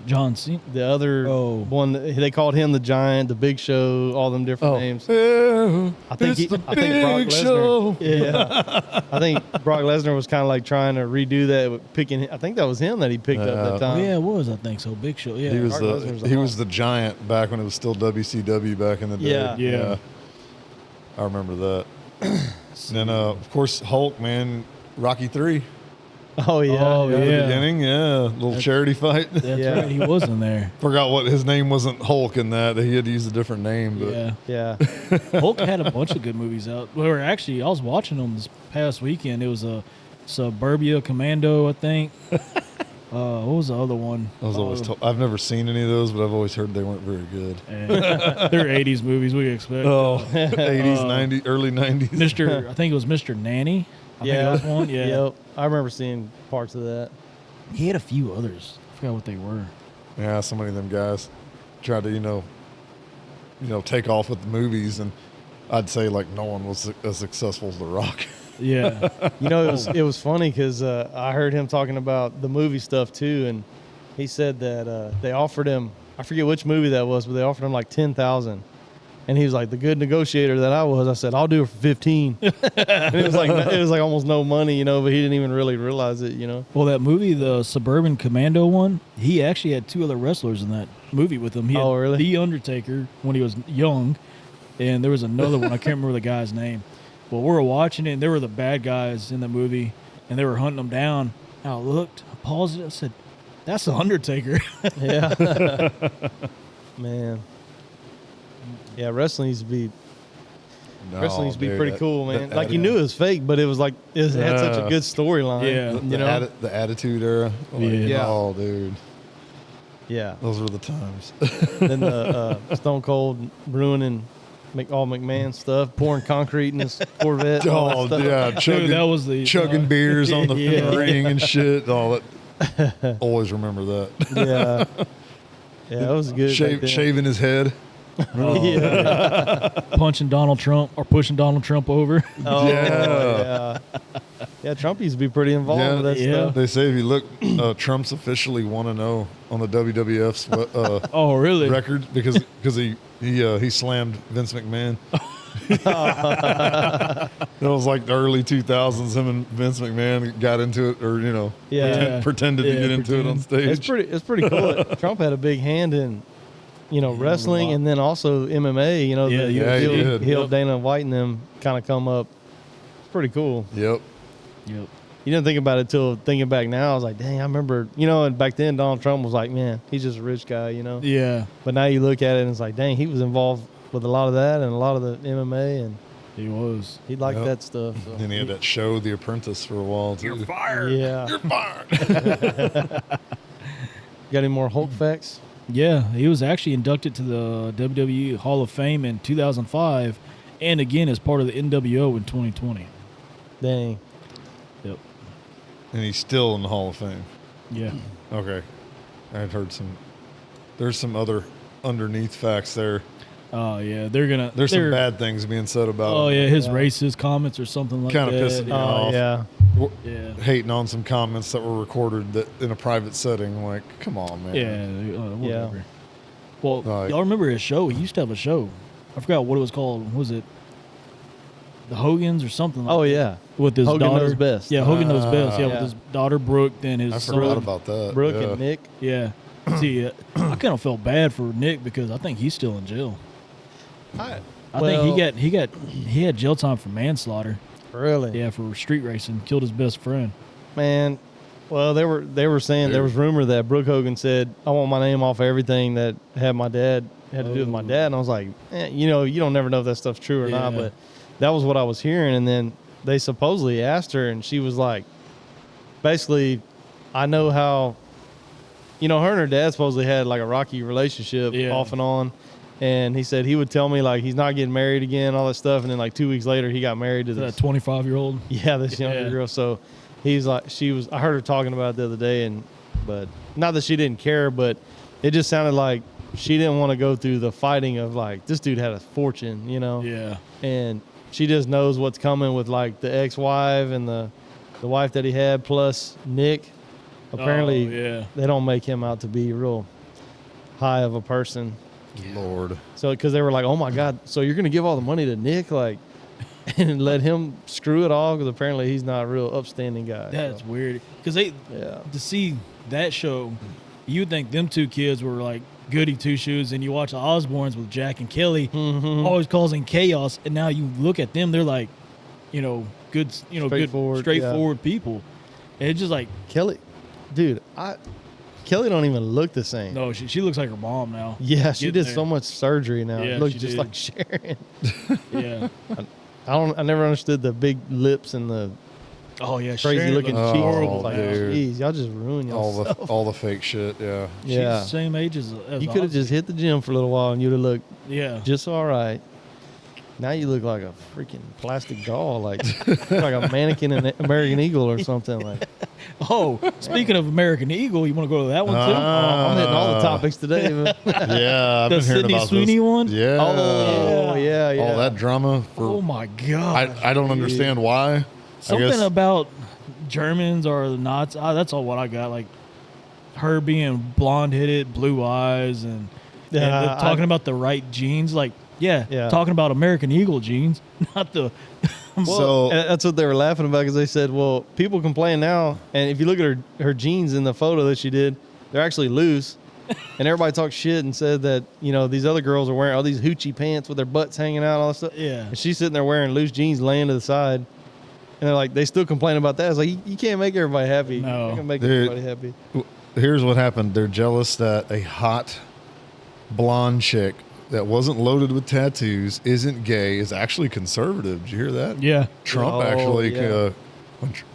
John Cena. the other one. They called him the Giant, the Big Show, all them different names. Yeah, I think Brock Lesnar. Yeah, I think Brock Lesnar was kind of like trying to redo that, with picking. I think that was him that he picked up that time. Yeah, it was. I think so. Big Show. Yeah, He was the Giant back when it was still WCW back in the day. Yeah. I remember that. And then, of course, Hulk, man, Rocky 3. Oh yeah. Oh, In the yeah. beginning, little charity fight. That's right. He was in there. Forgot what his name wasn't Hulk in that. He had to use a different name. But Yeah. Yeah. Hulk had a bunch of good movies out. Well, actually, I was watching them this past weekend. It was a Suburbia Commando, I think. What was the other one? I was always told, I've never seen any of those, but I've always heard they weren't very good. They're 80s movies. We expect. 80s, 90s, early 90s. I think it was Mr. Nanny. I think that was one. Yeah. Yep. I remember seeing parts of that. He had a few others. I forgot what they were. Yeah, so many of them guys tried to, take off with the movies, and I'd say like no one was as successful as The Rock. Yeah. It was funny because I heard him talking about the movie stuff too, and he said that they offered him, I forget which movie that was, but they offered him like $10,000, and he was like, the good negotiator that I was, I said, I'll do it for 15. And it was like almost no money, but he didn't even really realize it, Well, that movie, the Suburban Commando one, he actually had 2 other wrestlers in that movie with him. He had really? The Undertaker when he was young, and there was another one. I can't remember the guy's name. Well, we were watching it, and there were the bad guys in the movie, and they were hunting them down. And I looked, I paused it, I said, that's the Undertaker. Yeah. Man. Yeah, wrestling used to be pretty cool, man. Like you knew it was fake, but it was like it had such a good storyline. Yeah. The Attitude Era. Yeah. Oh, dude. Yeah. Those were the times. Then the Stone Cold ruining all McMahon stuff, pouring concrete in his Corvette. Oh, yeah. Dude, that was the chugging beers on the Yeah. ring and shit. All that. Always remember that. Yeah. Yeah, that was good. back then. Shaving his head. Yeah. Punching Donald Trump or pushing Donald Trump over. Oh, Yeah. Yeah, Trump used to be pretty involved with that stuff. They say if you look, Trump's officially 1-0 on the WWF's Oh, really? record because he slammed Vince McMahon. It was like the early 2000s. Him and Vince McMahon got into it, or pretended to get into it on stage. It's pretty cool. Trump had a big hand in, wrestling, and then also MMA. he did. Dana White and them kind of come up. It's pretty cool. Yep. Yep. You didn't think about it till thinking back now. I was like, dang, I remember, and back then Donald Trump was like, man, he's just a rich guy, Yeah. But now you look at it and it's like, dang, he was involved with a lot of that and a lot of the MMA, and He was. he liked that stuff. So. And he had that show, The Apprentice, for a while too. You're fired. Yeah. You're fired. Got any more Hulk facts? Yeah, he was actually inducted to the WWE Hall of Fame in 2005, and again as part of the NWO in 2020. Dang. Yep. And he's still in the Hall of Fame. Yeah. Okay. I had heard there's some other underneath facts there. Oh yeah, there's some bad things being said about Oh him. yeah, his racist comments or something like Kinda that. pissing me Oh, off. yeah. Yeah. Hating on some comments that were recorded that in a private setting. Like, come on, man. Yeah. Whatever. Yeah. Well, Like- y'all remember his show? He used to have a show. I forgot what it was called. What was it the Hogans or something like Oh, that? Yeah. With his Hogan daughter. Knows Best. Yeah, Hogan Knows Best. Yeah, Yeah. with his daughter Brooke, then his I son. forgot about that. Brooke yeah. and Nick. Yeah. See, I kind of felt bad for Nick because I think he's still in jail. I think he had jail time for manslaughter. Really? Yeah, for street racing. Killed his best friend. Man. Well, they were saying there was rumor that Brooke Hogan said, I want my name off everything that had my dad had to do with my dad. And I was like, you know, you don't never know if that stuff's true or not, but that was what I was hearing. And then they supposedly asked her, and she was like, basically, I know how, you know, her and her dad supposedly had like a rocky relationship off and on. And he said he would tell me like he's not getting married again, all that stuff. And then like 2 weeks later, he got married to that 25-year-old. Yeah, this younger girl. So he's like, I heard her talking about it the other day, but not that she didn't care, but it just sounded like she didn't want to go through the fighting of like, this dude had a fortune, you know? Yeah. And she just knows what's coming with like the ex-wife and the wife that he had plus Nick. Apparently, they don't make him out to be real high of a person. Lord. So, because they were like, oh my God, so you're going to give all the money to Nick, like, and let him screw it all? Because apparently he's not a real upstanding guy. That's weird. Because to see that show, you would think them two kids were like goody two shoes, and you watch the Osbournes with Jack and Kelly, always causing chaos, and now you look at them, they're like, you know, good, you know, straightforward people. And it's just like Kelly, dude, Kelly don't even look the same. No, she looks like her mom now. Yeah, she did so much surgery now. Yeah, It looks just like Sharon. Yeah. I never understood the big lips and the crazy Sharon looking looked cheeks. horrible. Like, dude. geez, y'all just ruin yourself. All the fake shit. Yeah. She's the same age as you could have just hit the gym for a little while and you'd have looked just all right. Now you look like a freaking plastic doll, like a mannequin in American Eagle or something. Like, oh, speaking of American Eagle, you want to go to that one too? I'm hitting all the topics today. Yeah, I've been hearing Sydney about Sweeney this. one. Yeah. Oh, yeah. All that drama. Oh my God. I don't understand why. Something about Germans or the Nazis. That's all what I got. Like her being blonde-headed, blue eyes, and talking about the right genes. Like, talking about American Eagle genes, not the. So that's what they were laughing about, because they said, well, people complain now, and if you look at her jeans in the photo that she did, they're actually loose. And everybody talks shit and said that, you know, these other girls are wearing all these hoochie pants with their butts hanging out, all that stuff. Yeah. And she's sitting there wearing loose jeans laying to the side. And they're like, they still complain about that. It's like, you can't make everybody happy. No. You can't make everybody happy. Here's what happened. They're jealous that a hot blonde chick that wasn't loaded with tattoos, isn't gay, is actually conservative. Did you hear that? Yeah. Trump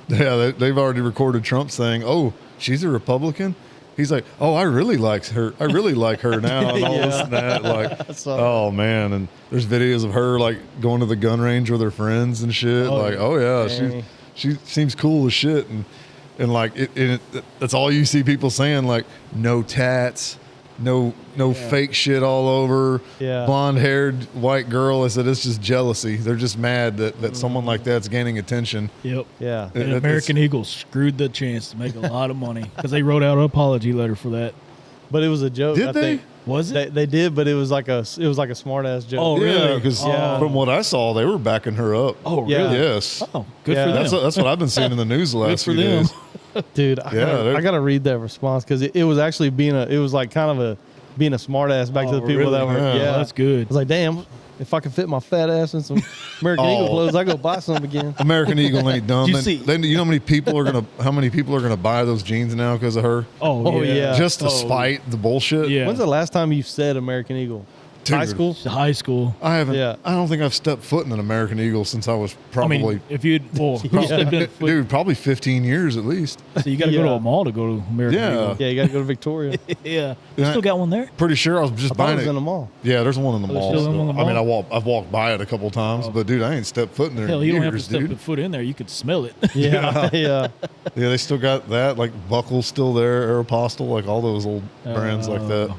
they've already recorded Trump saying, "Oh, she's a Republican." He's like, "Oh, I really like her. I really like her now," and all this and that. Like, oh man, and there's videos of her like going to the gun range with her friends and shit. She seems cool as shit, and like that's all you see people saying, like, no tats. No fake shit all over. Yeah. Blonde-haired white girl. I said it's just jealousy. They're just mad that someone like that's gaining attention. Yep. Yeah. And American Eagle screwed the chance to make a lot of money because they wrote out an apology letter for that. But it was a joke. Did they? Was it? They did, but it was like a smart ass joke. Oh, really? Yeah, because from what I saw, they were backing her up. Oh, really? Yes. Oh, good for them. That's what I've been seeing in the news the last few days. Dude, I gotta read that response, because it was actually being a smart ass back to the people that were. Yeah, that's good. I was like, damn, if I can fit my fat ass in some American Eagle clothes, I go buy some again. American Eagle ain't dumb. You know how many people are gonna buy those jeans now because of her? Oh yeah. Just to spite the bullshit. Yeah. When's the last time you said American Eagle? Dude, high school? High school. I haven't. Yeah. I don't think I've stepped foot in an American Eagle since I was probably. I mean, if you'd dude, probably 15 years at least. So you got to go to a mall to go to American Eagle. Yeah, you got to go to Victoria. Yeah. You still got one there? Pretty sure I was just buying it in the mall. Yeah, there's one in the mall. Still in the mall? I mean, I've walked by it a couple times, but dude, I ain't stepped foot in there. Hell, in you years, don't have to step dude. foot in there. You could smell it. Yeah. Yeah, they still got that. Like Buckle's still there, Aeropostale, like all those old brands like that.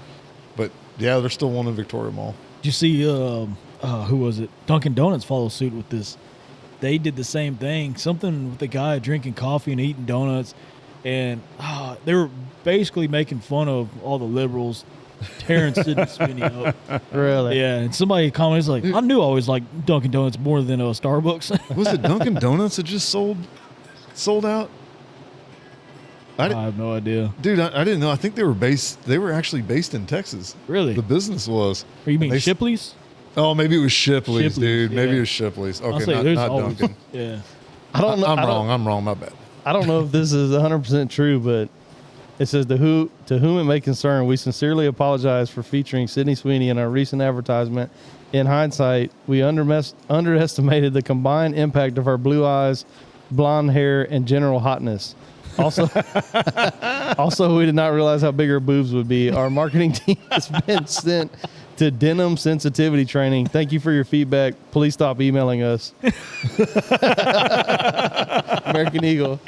But yeah, there's still one in Victoria Mall. Did you see, who was it? Dunkin' Donuts followed suit with this. They did the same thing. Something with the guy drinking coffee and eating donuts. And they were basically making fun of all the liberals, tearing Sydney Sweeney up. Really? Yeah. And somebody commented, like, I knew I always liked Dunkin' Donuts more than Starbucks. Was it Dunkin' Donuts that just sold out? I have no idea. Dude, I didn't know. I think they were actually based in Texas. Really? The business was. Or you mean Shipley's? Oh, maybe it was Shipley's, dude. Yeah. Maybe it was Shipley's. Okay, not Dunkin'. Yeah. I don't know. I'm wrong. My bad. I don't know if this is 100% true, but It says, to whom it may concern, we sincerely apologize for featuring Sydney Sweeney in our recent advertisement. In hindsight, we underestimated the combined impact of her blue eyes, blonde hair, and general hotness. Also, we did not realize how big her boobs would be. Our marketing team has been sent to denim sensitivity training. Thank you for your feedback. Please stop emailing us. American Eagle.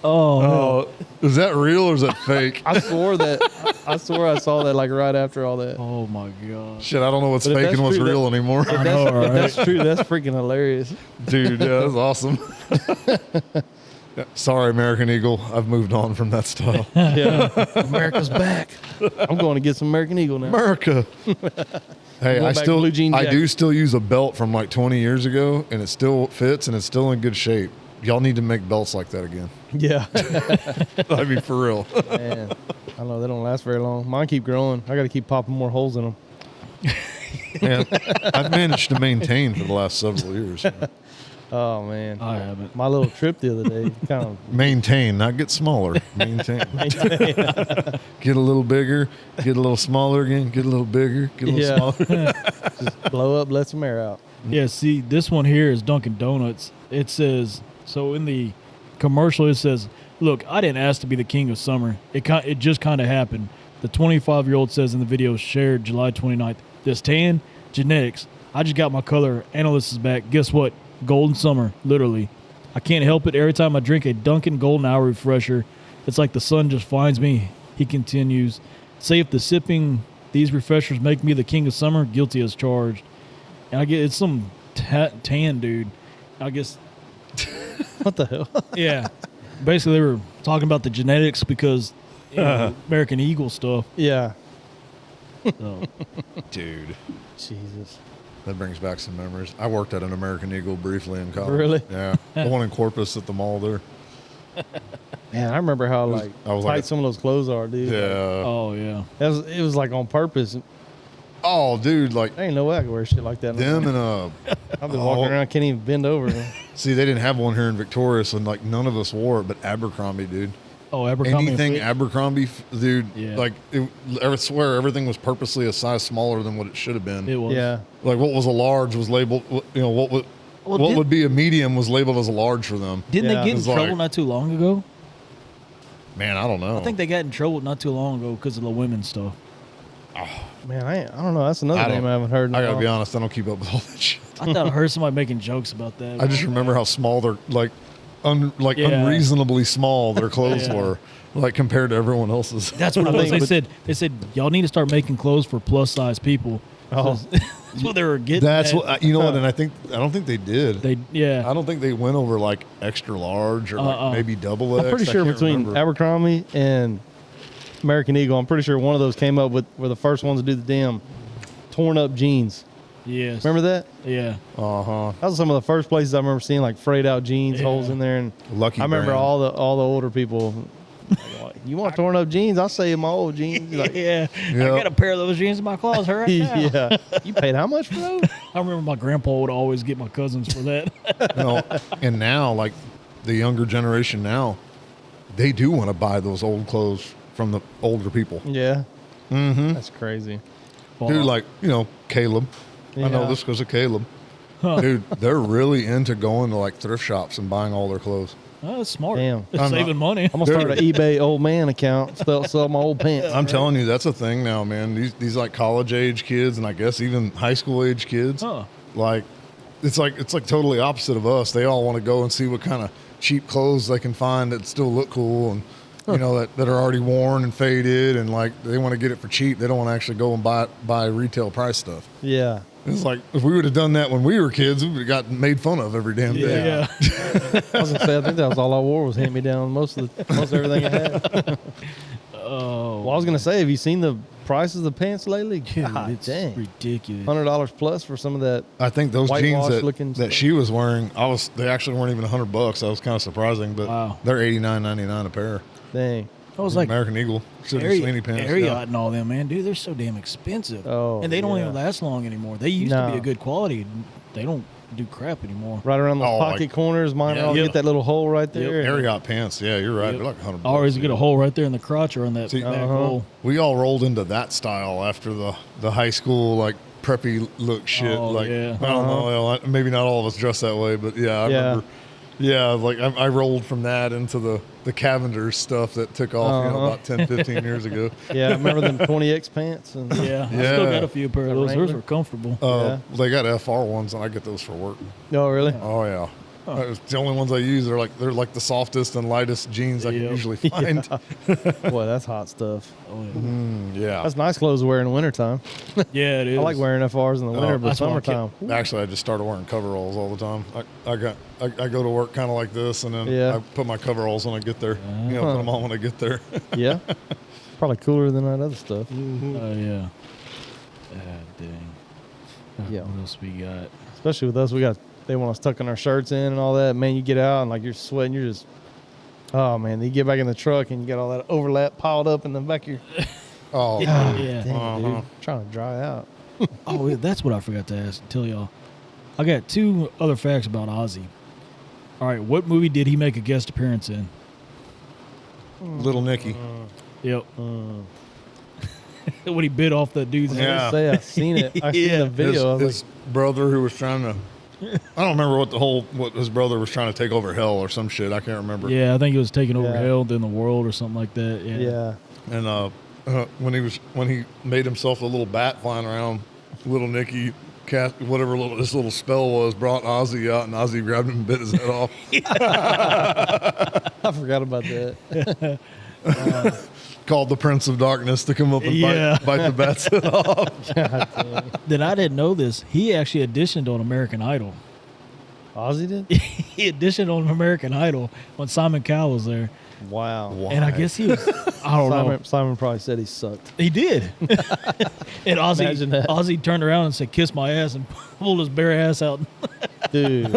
Oh, is that real or is that fake? I swore I saw that like right after all that. oh my God. Shit, I don't know what's But if fake that's and what's true, real anymore. If that's true, that's freaking hilarious. Dude, yeah, that's awesome. Sorry, American Eagle. I've moved on from that stuff. Yeah. America's back. I'm going to get some American Eagle now. America. Hey, Going back to blue jean I jacket. do still use a belt from like 20 years ago, and it still fits and it's still in good shape. Y'all need to make belts like that again. Yeah. I mean, for real. Man, I don't know. They don't last very long. Mine keep growing. I got to keep popping more holes in them. Man, I've managed to maintain for the last several years. Oh, man. I haven't. My little trip the other day kind of Maintain, not get smaller. Maintain. Get a little bigger, get a little smaller again, get a little bigger, get a little smaller. just blow up, let some air out. Yeah, see, this one here is Dunkin' Donuts. It says, so in the commercial, it says, look, I didn't ask to be the king of summer. It just kind of happened. The 25-year-old says in the video shared July 29th, this tan, genetics. I just got my color analysis back. Guess what? Golden summer, literally. I can't help it. Every time I drink a Dunkin' Golden Hour refresher, it's like the sun just finds me. He continues, say if the sipping these refreshers make me the king of summer, guilty as charged. And I get it's some tan dude. I guess. What the hell? Yeah. Basically, they were talking about the genetics because American Eagle stuff. Yeah. So. Dude. Jesus. That brings back some memories. I worked at an American Eagle briefly in college. Really? Yeah. The one in Corpus at the mall there. Man, I remember how I was tight like some of those clothes are, dude. Yeah. Oh, yeah. It was like on purpose. Oh, dude, like There ain't no way I could wear shit like that. them and I've been walking around, I can't even bend over. see, they didn't have one here in Victoria, so like none of us wore it, but Abercrombie, dude. Oh, Abercrombie. Anything and Fitch? Abercrombie, dude. Yeah. Like, I swear everything was purposely a size smaller than what it should have been. It was. Yeah. Like what was a large was labeled, you know, what would be a medium was labeled as a large for them. Didn't Yeah. they get in It's trouble like- not too long ago? Man, I don't know. I think they got in trouble not too long ago because of the women's stuff. Man, I don't know. That's another I name don't- I haven't heard in a I gotta while. be honest, I don't keep up with all that shit. I thought I heard somebody making jokes about that. I just remember how small their like, Yeah. unreasonably small their clothes Yeah. were, like compared to everyone else's. That's what it I was. think- They said y'all need to start making clothes for plus size people. Oh. That's what they were getting. That's at. what you know what, and I don't think they did. Yeah. I don't think they went over like extra large or like maybe double X. I'm pretty I sure can't between remember. Abercrombie and American Eagle, I'm pretty sure one of those came up with were the first ones to do the damn torn up jeans. Yes. Remember that? Yeah. Uh-huh. That was some of the first places I remember seeing like frayed out jeans, Yeah. holes in there, and Lucky I remember brand. all the older people. Like, you want torn up jeans? I'll say my old jeans. Like, Yeah. Yeah. I got a pair of those jeans in my closet right now. yeah. You paid how much for those? I remember my grandpa would always get my cousins for that. You know, and now like the younger generation now, they do want to buy those old clothes from the older people. Yeah. Mm-hmm. That's crazy. Dude, like, you know, Caleb. I know Yeah. this because of Caleb. Huh. Dude, they're really into going to like thrift shops and buying all their clothes. Oh, that's smart. Damn. It's I'm saving not- money. I'm gonna start an eBay old man account. Sell my old pants. I'm telling you, that's a thing now, man. These like college age kids and I guess even high school age kids. Huh. Like it's like totally opposite of us. They all want to go and see what kind of cheap clothes they can find that still look cool and you know that are already worn and faded and like they want to get it for cheap. They don't want to actually go and buy retail price stuff. Yeah. It's like if we would have done that when we were kids, we would have gotten made fun of every damn day. Yeah. I was gonna say I think that was all I wore was hand me down most everything I had. Oh. Well, I was gonna say, have you seen the prices of the pants lately? Dude, God it's dang, ridiculous. $100 plus for some of that. I think those jeans Whitewash looking that stuff. she was wearing, they actually weren't even $100. That was kind of surprising, but Wow. they're $89.99 a pair. Dang. I was like, American Eagle, Sydney Sweeney pants. Ariat yeah. and all them, man. Dude, they're so damn expensive. Oh, and they don't yeah. even last long anymore. They used to be No. a good quality. They don't do crap anymore. Right around those Oh, pocket like- corners. Mine Yeah. always Yep. get that little hole right there. Marriott pants. Yeah, you're right. Yep. They're like 100 I always bucks, get a yeah. hole right there in the crotch or in that See, back hole. We all rolled into that style after the high school, like, preppy look shit. Oh, like, yeah. I don't know. Well, maybe not all of us dress that way, but yeah, I remember. Yeah, like I rolled from that into the Cavender's stuff that took off, about 10, 15 years ago. Yeah, I remember them 20X pants. And Yeah, I Yeah. still got a few pair of The those. Those Wrangler? were comfortable. They got FR ones, and I get those for work. Oh, really? Oh yeah. It's the only ones I use. They're like the softest and lightest jeans I can Yep. usually find. Boy, that's hot stuff. Oh, yeah. Yeah. That's nice clothes to wear in the wintertime. Yeah, it is. I like wearing FRs in the winter, but that's what I summertime. Actually, I just started wearing coveralls all the time. I go to work kind of like this, and then Yeah. I put my coveralls when I get there. Put them on when I get there. Yeah. Probably cooler than that other stuff. Oh, yeah. Ah, dang. Yeah. What else we got? Especially with us, they want us tucking our shirts in and all that. Man, you get out and like you're sweating, you're just, oh man, you get back in the truck and you got all that overlap piled up in the back of your, Oh, Yeah. dang, dude, trying to dry out. Oh, yeah, that's what I forgot to tell y'all. I got 2 other facts about Ozzy. All right, what movie did he make a guest appearance in? Little Nicky. Yep. When he bit off that dude's head. Yeah. Say I seen it. I seen Yeah. the video. I was His brother who was trying to. I don't remember what his brother was trying to take over hell or some shit. I can't remember. Yeah, I think it was taking over Yeah. hell, then the world or something like that. Yeah. yeah. And when he made himself a little bat flying around, Little Nicky cast whatever this little spell was, brought Ozzy out, and Ozzy grabbed him and bit his head off. I forgot about that. Called the Prince of Darkness to come up and Yeah. bite the bat's head off. God dang. Then I didn't know this. He actually auditioned on American Idol. Ozzy did? He auditioned on American Idol when Simon Cowell was there. Wow. And I guess he was, I don't know. Simon probably said he sucked. He did. And Imagine that. Ozzy turned around and said, "Kiss my ass," and pulled his bare ass out. Dude.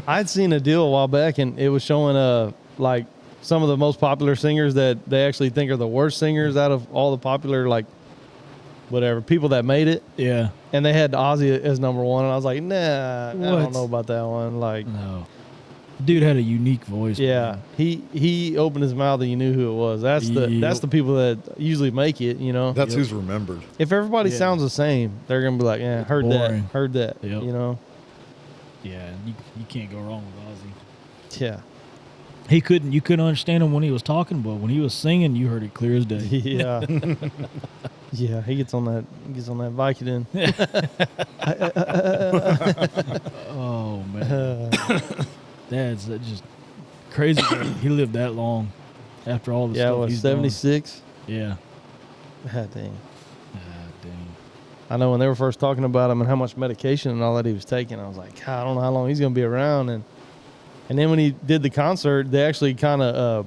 I'd seen a deal a while back and it was showing like some of the most popular singers that they actually think are the worst singers out of all the popular, like, whatever, people that made it. Yeah. And they had Ozzy as number 1. And I was like, nah, I What? don't know about that one. Like, No. Dude had a unique voice. yeah, man. he opened his mouth and you knew who it was. That's the people that usually make it, you know. That's who's remembered. If everybody Yeah. sounds the same, they're going to be like, yeah, heard boring. that, Yep. you know. Yeah. You can't go wrong with Ozzy. Yeah. You couldn't understand him when he was talking, but when he was singing, you heard it clear as day. Yeah. Yeah, he gets on that Vicodin. Oh man. That's just crazy that he lived that long after all the Yeah, stuff what, he's done. 76? Yeah. God dang. Ah, dang. I know when they were first talking about him and how much medication and all that he was taking, I was like, God, I don't know how long he's going to be around. And then when he did the concert, they actually kind of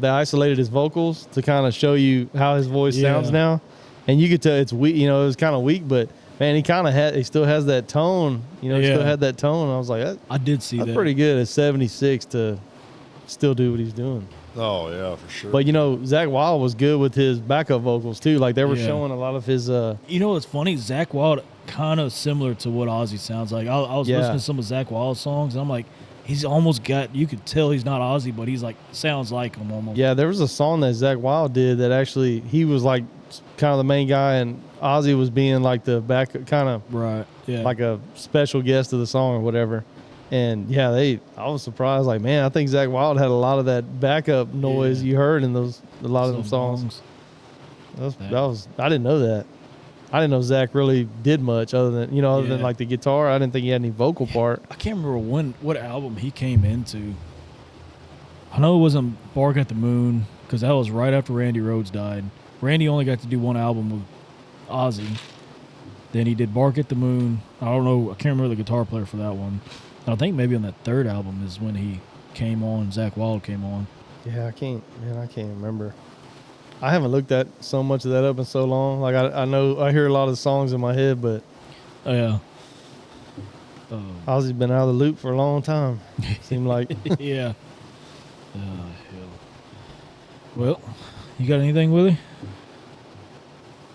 they isolated his vocals to kind of show you how his voice Yeah. sounds now. And you could tell it's weak, it was kind of weak, but man, he still has that tone, he Yeah. still had that tone. I was like, I did see that's that. pretty good at 76 to still do what he's doing. Oh yeah, for sure. But Zakk Wylde was good with his backup vocals too. Like they were Yeah. showing a lot of his. You know what's funny? Zakk Wylde kind of similar to what Ozzy sounds like. I was Yeah. listening to some of Zakk Wylde's songs, and I'm like, he's almost got. You could tell he's not Ozzy, but he's like sounds like him almost. Yeah, there was a song that Zakk Wylde did that actually he was like kind of the main guy, and Ozzy was being like the back, kind of Right. Yeah. like a special guest of the song or whatever. And yeah, I was surprised. Like, man, I think Zakk Wylde had a lot of that backup noise Yeah. you heard in a lot of them songs. That was I didn't know that. I didn't know Zach really did much other than Yeah. like the guitar. I didn't think he had any vocal part. I can't remember what album he came into. I know it wasn't Bark at the Moon because that was right after Randy Rhoads died. Randy only got to do one album with Ozzy. Then he did Bark at the Moon. I don't know. I can't remember the guitar player for that one. I think maybe on that third album is when he came on. Zakk Wylde came on. Yeah, I can't remember. I haven't looked at so much of that up in so long. Like I know I hear a lot of the songs in my head, but Oh yeah. Ozzy's been out of the loop for a long time. Seemed like. Yeah. Oh hell. Well, you got anything, Willie?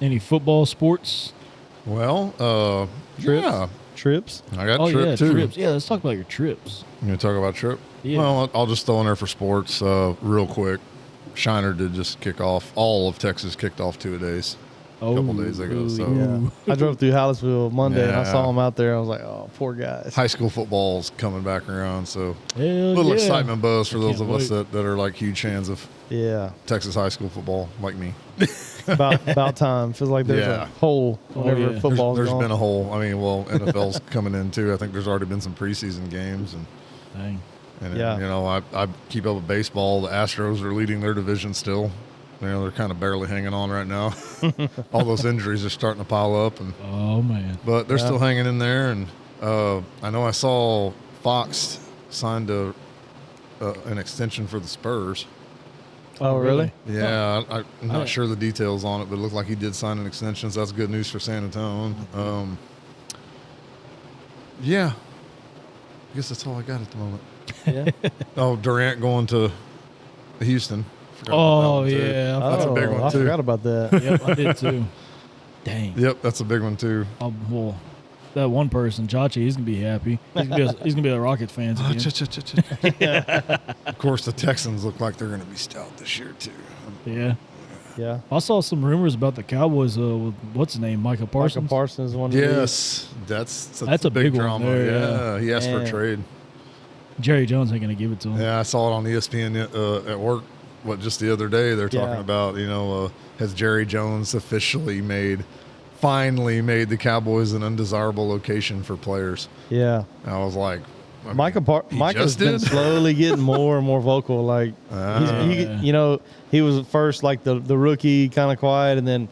Any football sports? Well, yeah. Trips. I got trip too. Trips. Yeah, let's talk about your trips. You want to talk about trip? Yeah. Well, I'll just throw in there for sports real quick. Shiner did just kick off. All of Texas kicked off 2-a-days a couple days ago. So I drove through Hallettsville Monday and I saw him out there. I was like, oh, poor guys. high school football's coming back around. So Hell little yeah. excitement buzz for those of us wait. that are like huge fans of Texas high school football, like me. about time. Feels like there's a hole whenever football's There's gone. been a hole. I mean, well, NFL's coming in too. I think there's already been some preseason games, and Dang. you know, I keep up with baseball. The Astros are leading their division still. You know, they're kind of barely hanging on right now. All those injuries are starting to pile up, and Oh man. but they're still hanging in there. And I know I saw Fox signed an extension for the Spurs. Oh, really? Yeah, I'm not sure the details on it, but it looked like he did sign an extension, so that's good news for San Antonio. Yeah. I guess that's all I got at the moment. Yeah. Oh, Durant going to Houston. Forgot Oh about that one, too. yeah. That's a big one, I too. forgot about that. Yep, I did too. Dang. Yep, that's a big one, too. Oh, well, that one person, Chachi, he's gonna be happy. He's gonna be a Rockets fan again. Of course, the Texans look like they're going to be stout this year, too. Yeah. Yeah. I saw some rumors about the Cowboys. With what's his name, Micah Parsons. Micah Parsons is one of the Yes, that's a big one drama. there, Yeah, he asked for a trade. Jerry Jones ain't gonna give it to him. Yeah, I saw it on ESPN at work. Just the other day they're talking about, you know, has Jerry Jones finally made the Cowboys an undesirable location for players? Yeah. And I was like, Micah's been slowly getting more and more vocal. Like, he was first like the rookie, kind of quiet, and then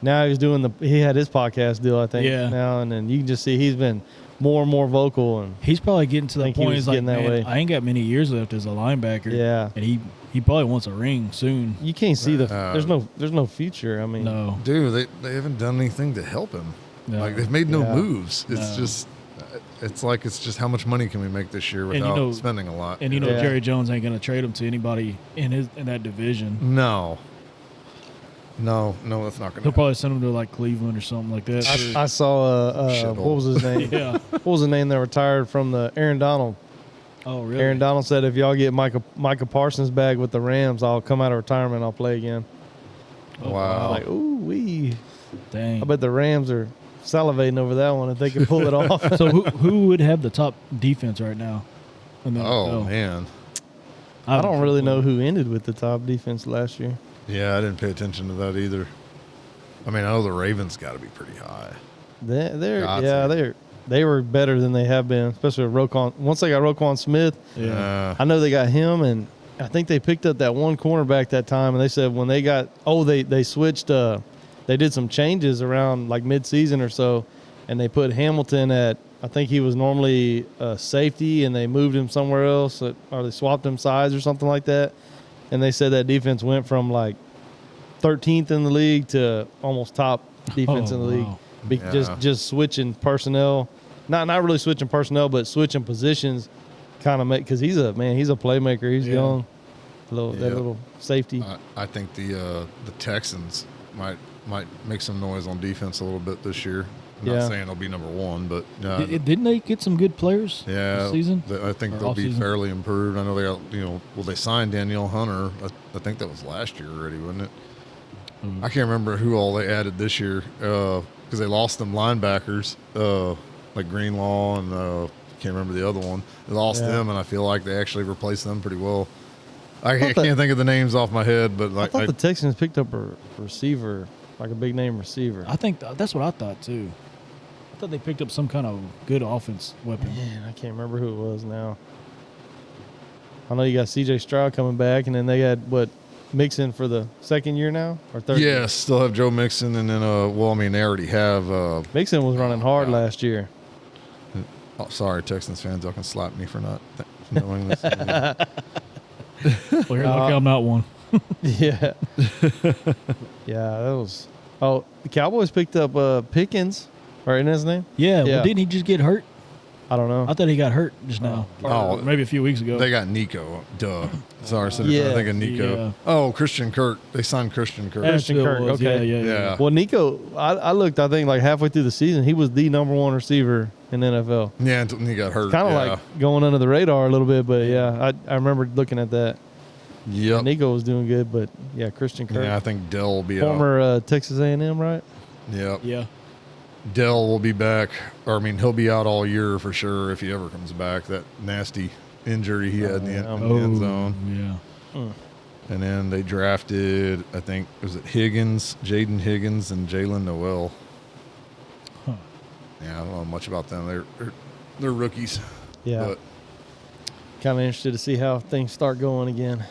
now he had his podcast deal, I think. Yeah. Now and then you can just see he's been more and more vocal, and He's probably getting to the point. He's like, that way. I ain't got many years left as a linebacker. Yeah. And he probably wants a ring soon. you can't see there's no future. I mean, No. dude, they haven't done anything to help him. No. Like, they've made no moves. No. It's just how much money can we make this year without spending a lot. And Jerry Jones ain't gonna trade him to anybody in that division. No, that's not gonna. He'll probably send him to like Cleveland or something like that. I saw what was his name? Yeah. What was the name that retired from the Aaron Donald? Oh really? Aaron Donald said, if y'all get Micah Parsons back with the Rams, I'll come out of retirement. I'll play again. Wow. Like, ooh wee. Dang. I bet the Rams are salivating over that one if they can pull it off. So who would have the top defense right now? In the Oh NFL? man. I don't really know who ended with the top defense last year. Yeah, I didn't pay attention to that either. I mean, I know the Ravens got to be pretty high. They were better than they have been, especially with Roquan. Once they got Roquan Smith, I know they got him, and I think they picked up that one cornerback that time. And they said when they got they switched. They did some changes around like mid-season or so, and they put Hamilton at, I think he was normally a safety, and they moved him somewhere else, or they swapped him sides or something like that. And they said that defense went from like 13th in the league to almost top defense in the league. Just switching personnel, not really switching personnel, but switching positions, kind of because he's a playmaker. He's young, that little safety. I think the Texans might make some noise on defense a little bit this year. I'm not saying they'll be number one, but didn't they get some good players this season? I think they'll be fairly improved. I know they got, they signed Danielle Hunter. I think that was last year already, wasn't it? I can't remember who all they added this year because they lost them linebackers like Greenlaw and can't remember the other one. They lost them, and I feel like they actually replaced them pretty well. I can't think of the names off my head, but I thought the Texans picked up a receiver, like a big name receiver. I think that's what I thought too. I thought they picked up some kind of good offense weapon. Man, I can't remember who it was now. I know you got C.J. Stroud coming back, and then they had Mixon for the second year now or third? Yeah, still have Joe Mixon, and then they already have. Mixon was running hard last year. Oh, sorry, Texans fans, y'all can slap me for not knowing this. Well, lucky I'm not one. Yeah. That was. Oh, the Cowboys picked up Pickens, or isn't his name? Yeah. Well, didn't he just get hurt? I don't know. I thought he got hurt just now. Or maybe a few weeks ago. They got Nico. Duh. Sorry, so Yeah. I think of Nico. Oh, Christian Kirk. They signed Christian Kirk. Christian Asheville Kirk, was, okay. Yeah. Well, Nico, I looked, I think, like halfway through the season, he was the number 1 receiver in the NFL. Yeah, until he got hurt. Kind of like going under the radar a little bit, but yeah, I remember looking at that. Yep. Nico was doing good, but yeah, Christian Kirk. Yeah, I think Dell will be out. Former Texas A&M, right? Yep. Yeah. Dell will be back. Or, I mean, he'll be out all year for sure if he ever comes back. That nasty injury he had in the end zone. Yeah. And then they drafted, I think, was it Higgins, Jaden Higgins, and Jalen Noel. Huh. Yeah, I don't know much about them. They're rookies. Yeah. But Kind of interested to see how things start going again.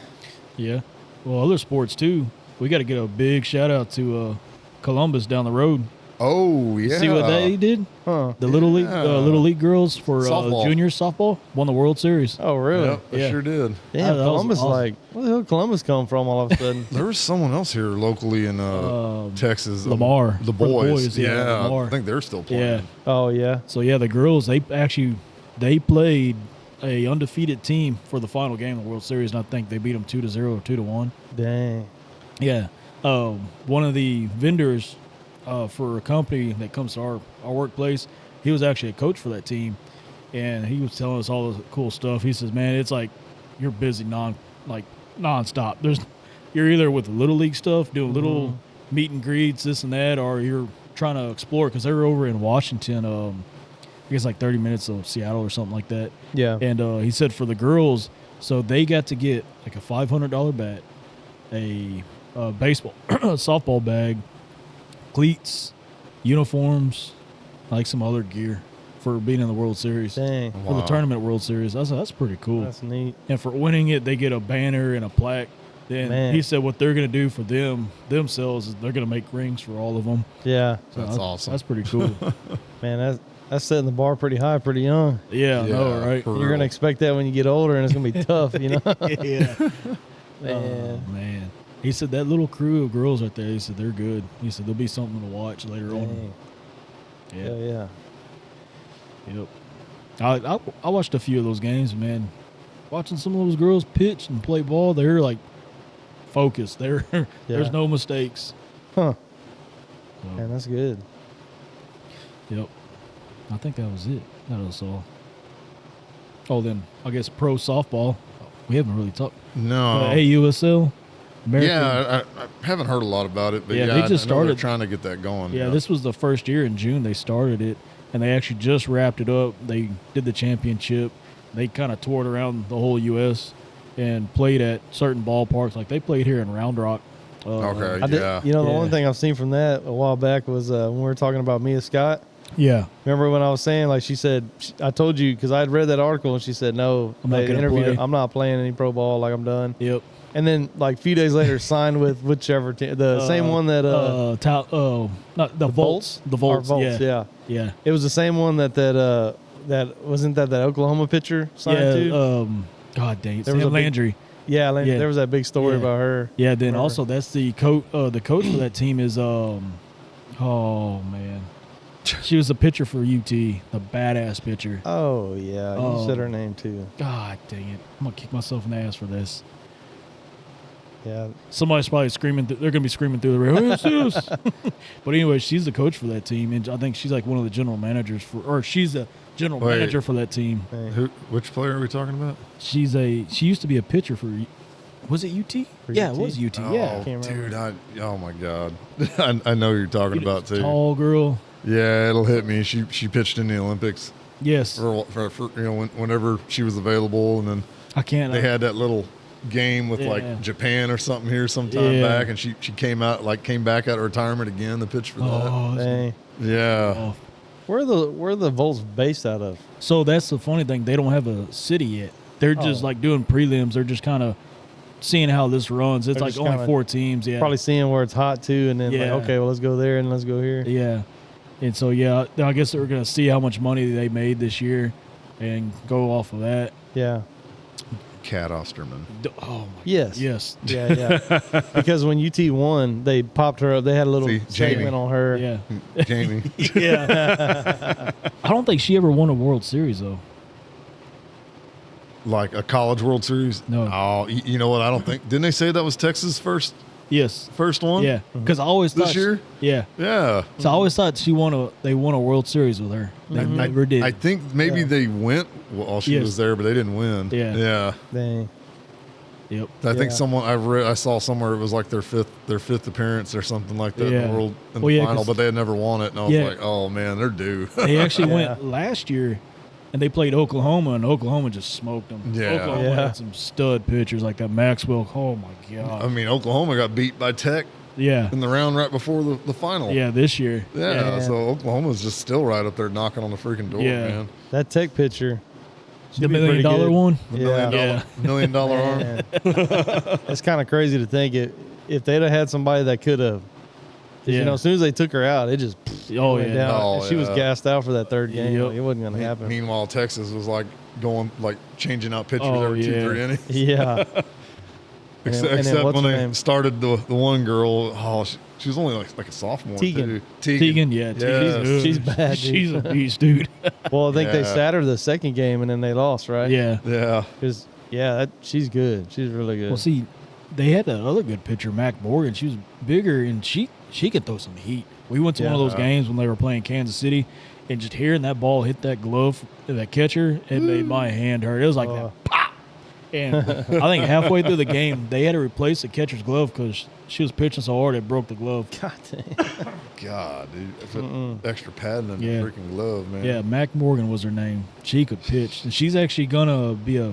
Yeah. Well, other sports too. We got to get a big shout out to Columbus down the road. oh yeah. See what they did? Huh. The little league girls for Softball. junior softball won the World Series. Oh, really? Yep, they Yeah. sure did. Damn, That was Columbus, awesome. like, where the hell Columbus come from all of a sudden? There was someone else here locally in Texas. Lamar. The For the boys. boys, yeah, Yeah, Lamar. I think they're still playing. Yeah. Oh, yeah. So yeah, the girls they played a undefeated team for the final game of the World Series, and I think they beat them 2-0 or 2-1. Dang. Yeah. One of the vendors for a company that comes to our workplace, he was actually a coach for that team, and he was telling us all the cool stuff. He says, "Man, it's like you're busy nonstop. You're either with the little league stuff, doing little meet and greets, this and that, or you're trying to explore because they were over in Washington. I guess like 30 minutes of Seattle or something like that. Yeah. And he said for the girls, so they got to get like a $500 bat, a baseball, softball bag, cleats, uniforms, like some other gear for being in the World Series. Dang. For the tournament World Series. I said, that's pretty cool. That's neat. And for winning it, they get a banner and a plaque. Then Man. he said what they're going to do for themselves is they're going to make rings for all of them. Yeah. So That's awesome. That's pretty cool. Man, that's setting the bar pretty high, pretty young. Yeah, I know, right? for You're going to real. expect that when you get older, and it's going to be tough, you know? Yeah. Man. Oh, man. He said that little crew of girls right there, he said they're good. He said there'll be something to watch later on. Dang. Yeah. Yeah, yeah. Yep. I watched a few of those games, man. Watching some of those girls pitch and play ball, they're like focused. There's no mistakes. Huh. So, Man, that's good. yep. I think that was it. That was all. Oh, then I guess pro softball. We haven't really talked. No. AUSL. American. Yeah, I haven't heard a lot about it, but Yeah, yeah, they just I know they're started- trying to get that going. Yeah, this was the first year in June they started it, and they actually just wrapped it up. They did the championship. They kind of toured around the whole U.S. and played at certain ballparks. Like they played here in Round Rock. Okay. I did, Yeah. You know, the Yeah. only thing I've seen from that a while back was when we were talking about Mia Scott. Yeah. Remember when I was saying, like, she said, I told you, because I had read that article, and she said, no, I'm not they gonna interviewed her, play. I'm not playing any pro ball, like, I'm done. Yep. And then, like, a few days later, signed with whichever team, the same one that, not the Volts. The Or Volts. Yeah. yeah. Yeah. It was the same one that wasn't that Oklahoma pitcher signed to? God dang it. There was Sam a big- Landry. Yeah, Yeah. there was that big story Yeah. about her. Yeah. Then Remember? also that's the coach. The coach for that team is oh man, she was a pitcher for UT, the badass pitcher. Oh, yeah. You Oh. said her name, too. God dang it! I'm gonna kick myself in the ass for this. Yeah. Somebody's probably screaming. They're gonna be screaming through the radio. Who's this? But anyway, she's the coach for that team, and I think she's like one of the general managers or she's the general Wait. manager for that team. Hey, Which player are we talking about? She used to be a pitcher for. Was it UT? For Yeah, UT? it was UT. Oh, Yeah, Can't remember. dude, oh my God, I know who you're talking about too. tall girl. Yeah, it'll hit me. She pitched in the Olympics Yes, for whenever she was available, and then I can't. they had that little game with Yeah. like Japan or something here sometime Yeah. back, and she came back out of retirement again to pitch for that. Oh, Dang. Yeah. oh. Where are the Volts based out of? So that's the funny thing. They don't have a city yet. They're just Oh. like doing prelims. They're just kind of seeing how this runs. It's They're like just only kinda 4 teams. Yeah, Probably seeing where it's hot, too, and then, Yeah. like, okay, well, let's go there and let's go here. Yeah. And so, yeah, I guess we're going to see how much money they made this year and go off of that. Yeah. Cat Osterman. Oh my Yes. Yes. Yeah. Because when UT won, they popped her up. They had a little statement Jamie. on her. Yeah. Jamie. Yeah. I don't think she ever won a World Series though. Like a college World Series? No. Oh, you know what? I don't think. Didn't they say that was Texas' first one? Yeah. Because I always thought This year? Yeah. Yeah. So I always thought they won a World Series with her. They never did. I think maybe they went while she was there, but they didn't win. Yeah. Yeah. Dang. Yep. I think I saw somewhere it was like their fifth appearance or something like that in the world in the final, but they had never won it, and I was like, oh man, they're due. They actually went last year, and they played Oklahoma, and Oklahoma just smoked them. Yeah. Oklahoma had some stud pitchers like that Maxwell. Oh my god. I mean, Oklahoma got beat by Tech. Yeah. In the round right before the final. Yeah, this year. Yeah. So Oklahoma's just still right up there knocking on the freaking door, man. That Tech pitcher. The $1 million one? $1 million arm. It's kind of crazy to think if they'd have had somebody that could have, you know, as soon as they took her out, it just went down. She was gassed out for that third game. It wasn't going to happen. Meanwhile, Texas was like changing out pitchers every 2-3 innings. Yeah. Except when they started the one girl, she was only like a sophomore Tegan. too. Tegan, yeah. She's bad, dude. She's a beast, dude. Well, I think they sat her the second game, and then they lost, right? Yeah. Yeah. Because, she's good. She's really good. Well, see, they had that other good pitcher, Mac Morgan. She was bigger, and she could throw some heat. We went to one of those games when they were playing Kansas City, and just hearing that ball hit that glove, that catcher, it made my hand hurt. It was like that pop. And I think halfway through the game, they had to replace the catcher's glove because she was pitching so hard it broke the glove. God dang. God, dude. Extra padding in the freaking glove, man. Yeah, Mac Morgan was her name. She could pitch. And she's actually going to be a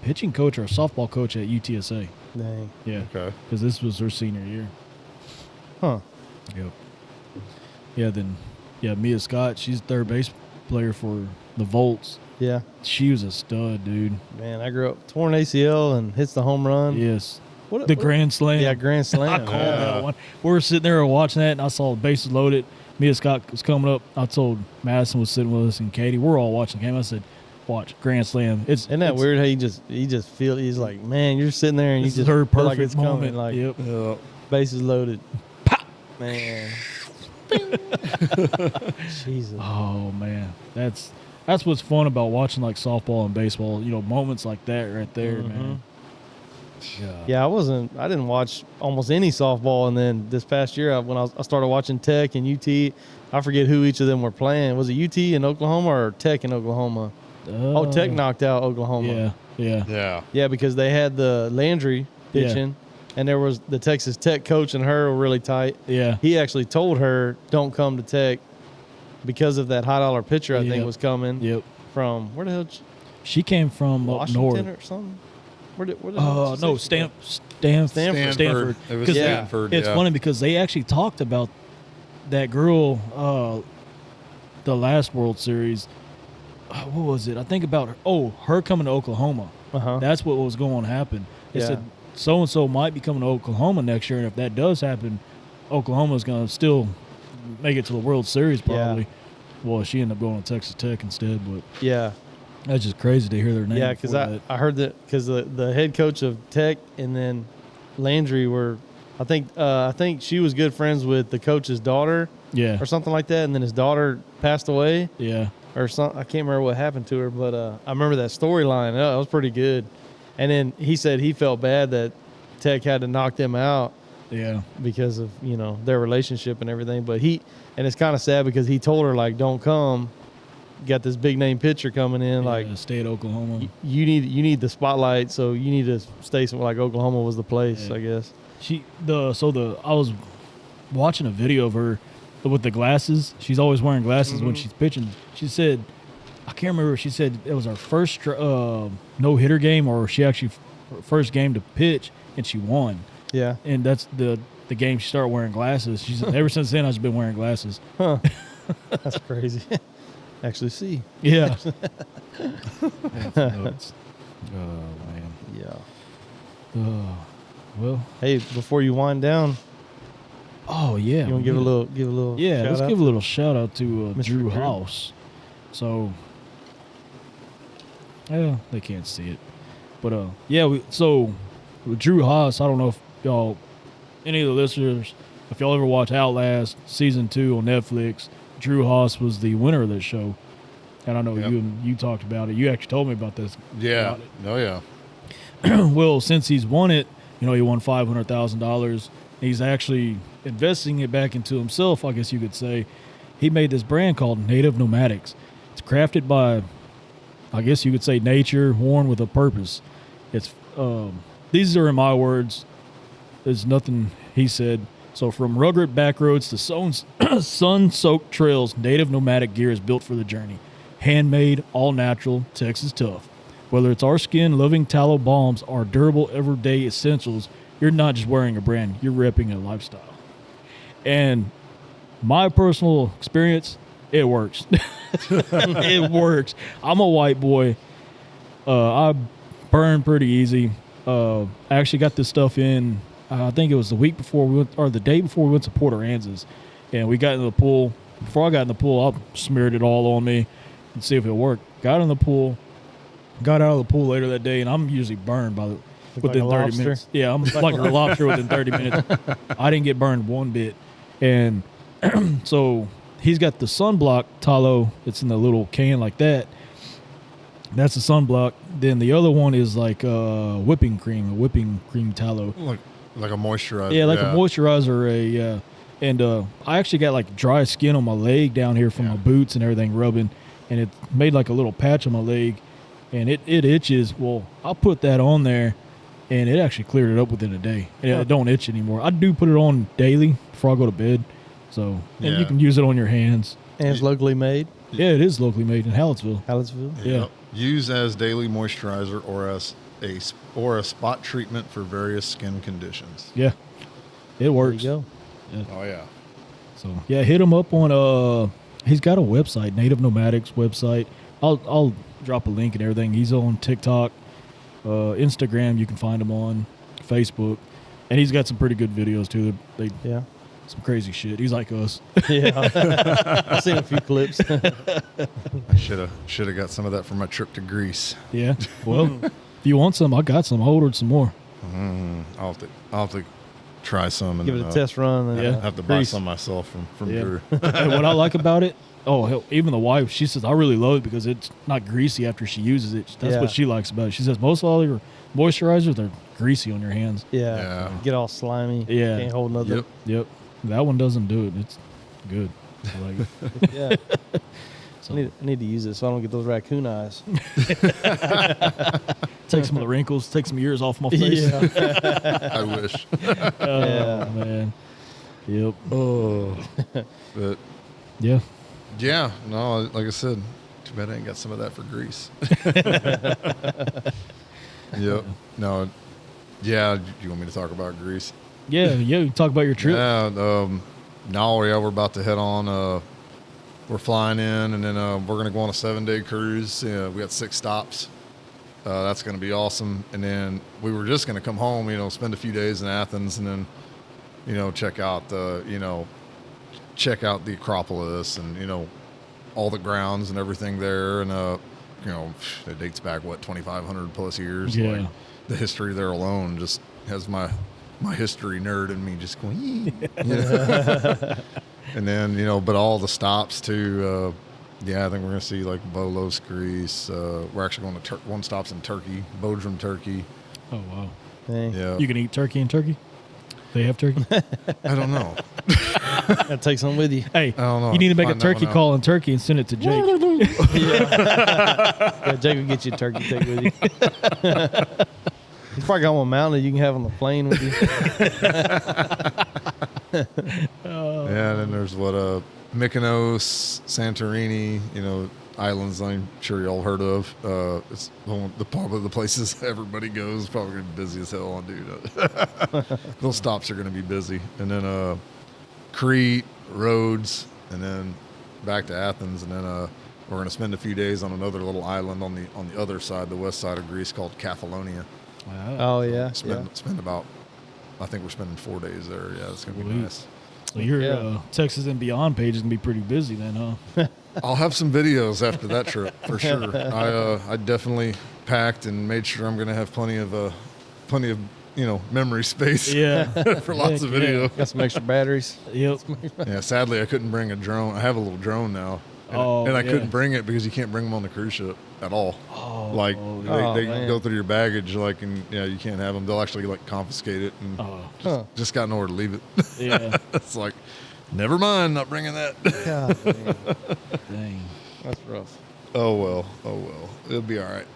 pitching coach or a softball coach at UTSA. Dang. Yeah. Okay. Because this was her senior year. Huh. Yep. Yeah, then, Mia Scott, she's third base player for the Volts. Yeah. She was a stud, dude. Man, I grew up torn ACL and hits the home run. Yes. The Grand Slam. Yeah, Grand Slam. I called that one. We were sitting there watching that, and I saw the bases loaded. Mia Scott was coming up. I told Madison was sitting with us, and Katie, we're all watching the game. I said, watch, Grand Slam. Isn't that weird how you just feel, he's like, man, you're sitting there, and you just her feel perfect like it's moment. coming. Like, bases loaded. Pop! Man. Jesus. Oh, man. That's what's fun about watching like softball and baseball. You know, moments like that right there, man. Yeah, I didn't watch almost any softball, and then this past year when I started watching Tech and UT, I forget who each of them were playing. Was it UT in Oklahoma or Tech in Oklahoma? Tech knocked out Oklahoma. Yeah. Because they had the Landry pitching, and there was the Texas Tech coach and her were really tight. Yeah. He actually told her, don't come to Tech because of that high dollar pitcher I think was coming. Yep. From where the hell? She came from Washington up north. or something. Where did no, Stanford. It was Stanford. It's funny because they actually talked about that girl, the last World Series. What was it? I think about her. Oh, her coming to Oklahoma. That's what was going to happen. They said so and so might be coming to Oklahoma next year, and if that does happen, Oklahoma's going to still make it to the World Series probably. Well, she ended up going to Texas Tech instead, but that's just crazy to hear their name. Yeah, because I heard that because the head coach of Tech and then Landry were, I think she was good friends with the coach's daughter, or something like that, and then his daughter passed away, or something. I can't remember what happened to her, but I remember that storyline. That was pretty good. And then he said he felt bad that Tech had to knock them out, because of their relationship and everything. But and it's kind of sad because he told her like, don't come. Got this big name pitcher coming in, like stay at Oklahoma. You need the spotlight, so you need to stay somewhere like Oklahoma was the place, I guess. I was watching a video of her with the glasses. She's always wearing glasses when she's pitching. She said, I can't remember. She said it was her first no hitter game, or she actually first game to pitch, and she won. Yeah, and that's the game she started wearing glasses. She said ever since then I've been wearing glasses. Huh? That's crazy. Actually see. Yeah. Nuts. Oh man. Yeah. Well, hey, before you wind down. Oh yeah. You want to give a little Yeah, let's give a little shout out to Drew House. So they can't see it. But so with Drew Haas, I don't know if y'all, any of the listeners, if y'all ever watch Outlast season 2 on Netflix, Drew Haas was the winner of this show. And I know you talked about it. You actually told me about this. Yeah. Oh, yeah. Well, since he's won it, he won $500,000. He's actually investing it back into himself, I guess you could say. He made this brand called Native Nomadics. It's crafted by, I guess you could say, nature, worn with a purpose. It's these are in my words. There's nothing he said. So from rugged back roads to sun-soaked trails, Native Nomadic gear is built for the journey. Handmade, all natural, Texas tough. Whether it's our skin-loving tallow balms or durable everyday essentials, you're not just wearing a brand, you're repping a lifestyle. And my personal experience, it works. It works. I'm a white boy. I burn pretty easy. I actually got this stuff in, I think it was the week before we went, or the day before we went to Port Aransas. And we got in the pool. Before I got in the pool, I smeared it all on me and see if it worked. Got in the pool. Got out of the pool later that day, and I'm usually burned within 30 minutes. Yeah, I'm like a lobster within 30 minutes. I didn't get burned one bit. And so he's got the sunblock tallow. It's in the little can like that. That's the sunblock. Then the other one is like whipping cream tallow. Like a moisturizer. Yeah, like a moisturizer. And I actually got like dry skin on my leg down here from my boots and everything rubbing. And it made like a little patch on my leg. And it itches. Well, I'll put that on there, and it actually cleared it up within a day. And it don't itch anymore. I do put it on daily before I go to bed. So, and you can use it on your hands. And it's locally made? Yeah, it is locally made in Hallettsville. Yeah. Use as daily moisturizer or a spot treatment for various skin conditions. Yeah, it works. There you go. Yeah. Oh, yeah. So, yeah, hit him up on, he's got a website, Native Nomadics website. I'll drop a link and everything. He's on TikTok, Instagram. You can find him on Facebook, and he's got some pretty good videos too. Some crazy shit. He's like us. Yeah, I've seen a few clips. I should have got some of that for my trip to Greece. Yeah. Well, if you want some, I got some. I ordered some more. I'll have to try some and give it a test run. And, I have to buy some myself from Drew. And what I like about it. Oh, hell, even the wife, she says, I really love it because it's not greasy after she uses it. That's what she likes about it. She says most of all your moisturizers, they're greasy on your hands. Yeah. Get all slimy. Yeah. Can't hold nothing. Yep. That one doesn't do it. It's good. I like it. Yeah. So. I need to use it so I don't get those raccoon eyes. Take some of the wrinkles, take some years off my face. Yeah. I wish. Oh, man. Yep. Oh. But yeah. Yeah, no, like I said, too bad I ain't got some of that for Greece. Yep. No. Yeah, you want me to talk about Greece? Yeah, you talk about your trip. Yeah, we're about to head on. We're flying in, and then we're going to go on a 7-day cruise. We got 6 stops. That's going to be awesome. And then we were just going to come home, spend a few days in Athens, and then, check out the Acropolis and, all the grounds and everything there. And, it dates back, 2,500 plus years. Yeah. Like, the history there alone just has my history nerd in me just going, And then, but all the stops too. I think we're going to see like Volos, Greece. We're actually going to one stop's in Turkey, Bodrum, Turkey. Oh, wow. Dang. Yeah. You can eat turkey in Turkey? They have turkey? I don't know. Gotta take some with you. Hey, I don't know. You need to make a turkey call in Turkey and send it to Jake. Yeah, Jake will get you a turkey take with you. He's probably got one mounted you can have on the plane with you. Yeah, and then there's Mykonos, Santorini, islands I'm sure you all heard of. It's probably the places everybody goes. Probably going to be busy as hell, dude. Those stops are going to be busy. And then Crete, Rhodes, and then back to Athens. And then we're going to spend a few days on another little island on the other side, the west side of Greece, called Kefalonia. Wow. Oh, yeah. Spend about, I think we're spending 4 days there. Yeah, it's going to be nice. So your Texas and Beyond page is going to be pretty busy then, huh? I'll have some videos after that trip for sure. I definitely packed and made sure I'm going to have plenty of memory space. Yeah. For lots of video. Got some extra batteries. Yep. Yeah, sadly, I couldn't bring a drone. I have a little drone now. And I couldn't bring it because you can't bring them on the cruise ship at all. Oh, like, they man. go through your baggage, like, and you can't have them. They'll actually, like, confiscate it and just got nowhere to leave it. Yeah. It's like, never mind, not bringing that. God, man. Dang. That's rough. Oh, well. It'll be all right.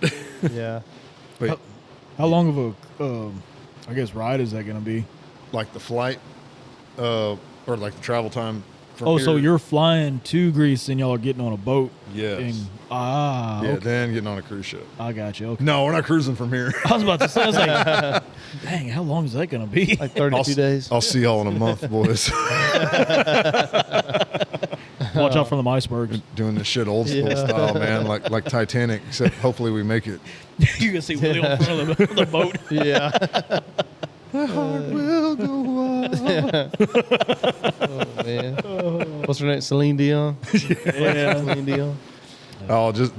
Yeah. But, How long of a, I guess, ride is that going to be? like the flight, or like the travel time from Oh, here. so you're flying to Greece and y'all are getting on a boat? Yes. Okay. Then getting on a cruise ship. I got you. Okay. No, we're not cruising from here. I was about to say, I was like, dang, how long is that going to be? Like 32 days. I'll see y'all in a month, boys. Watch out for the icebergs. Doing this shit old school style, man, like Titanic, except hopefully we make it. You can see Willie on front of the boat. Yeah. The heart will go on. Oh, man. What's her name? Celine Dion? Yeah. Celine Dion. Oh, just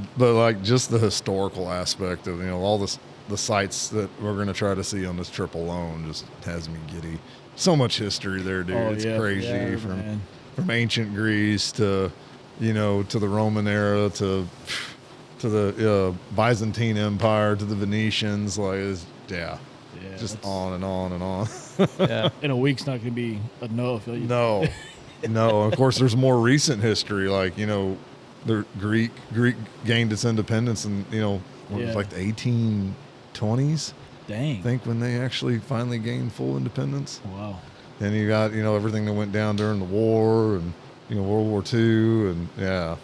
the historical aspect of all this, the sites that we're gonna try to see on this trip alone just has me giddy. So much history there, dude. Oh, It's yeah. crazy Yeah, from ancient Greece to to the Roman era to the Byzantine Empire to the Venetians. Just on and on and on. Yeah. In a week's not going to be enough. No. Of course, there's more recent history, like the Greek gained its independence, and what was like the 1820s. Dang. I think when they actually finally gained full independence. Wow. Then you got everything that went down during the war and World War II and Yeah.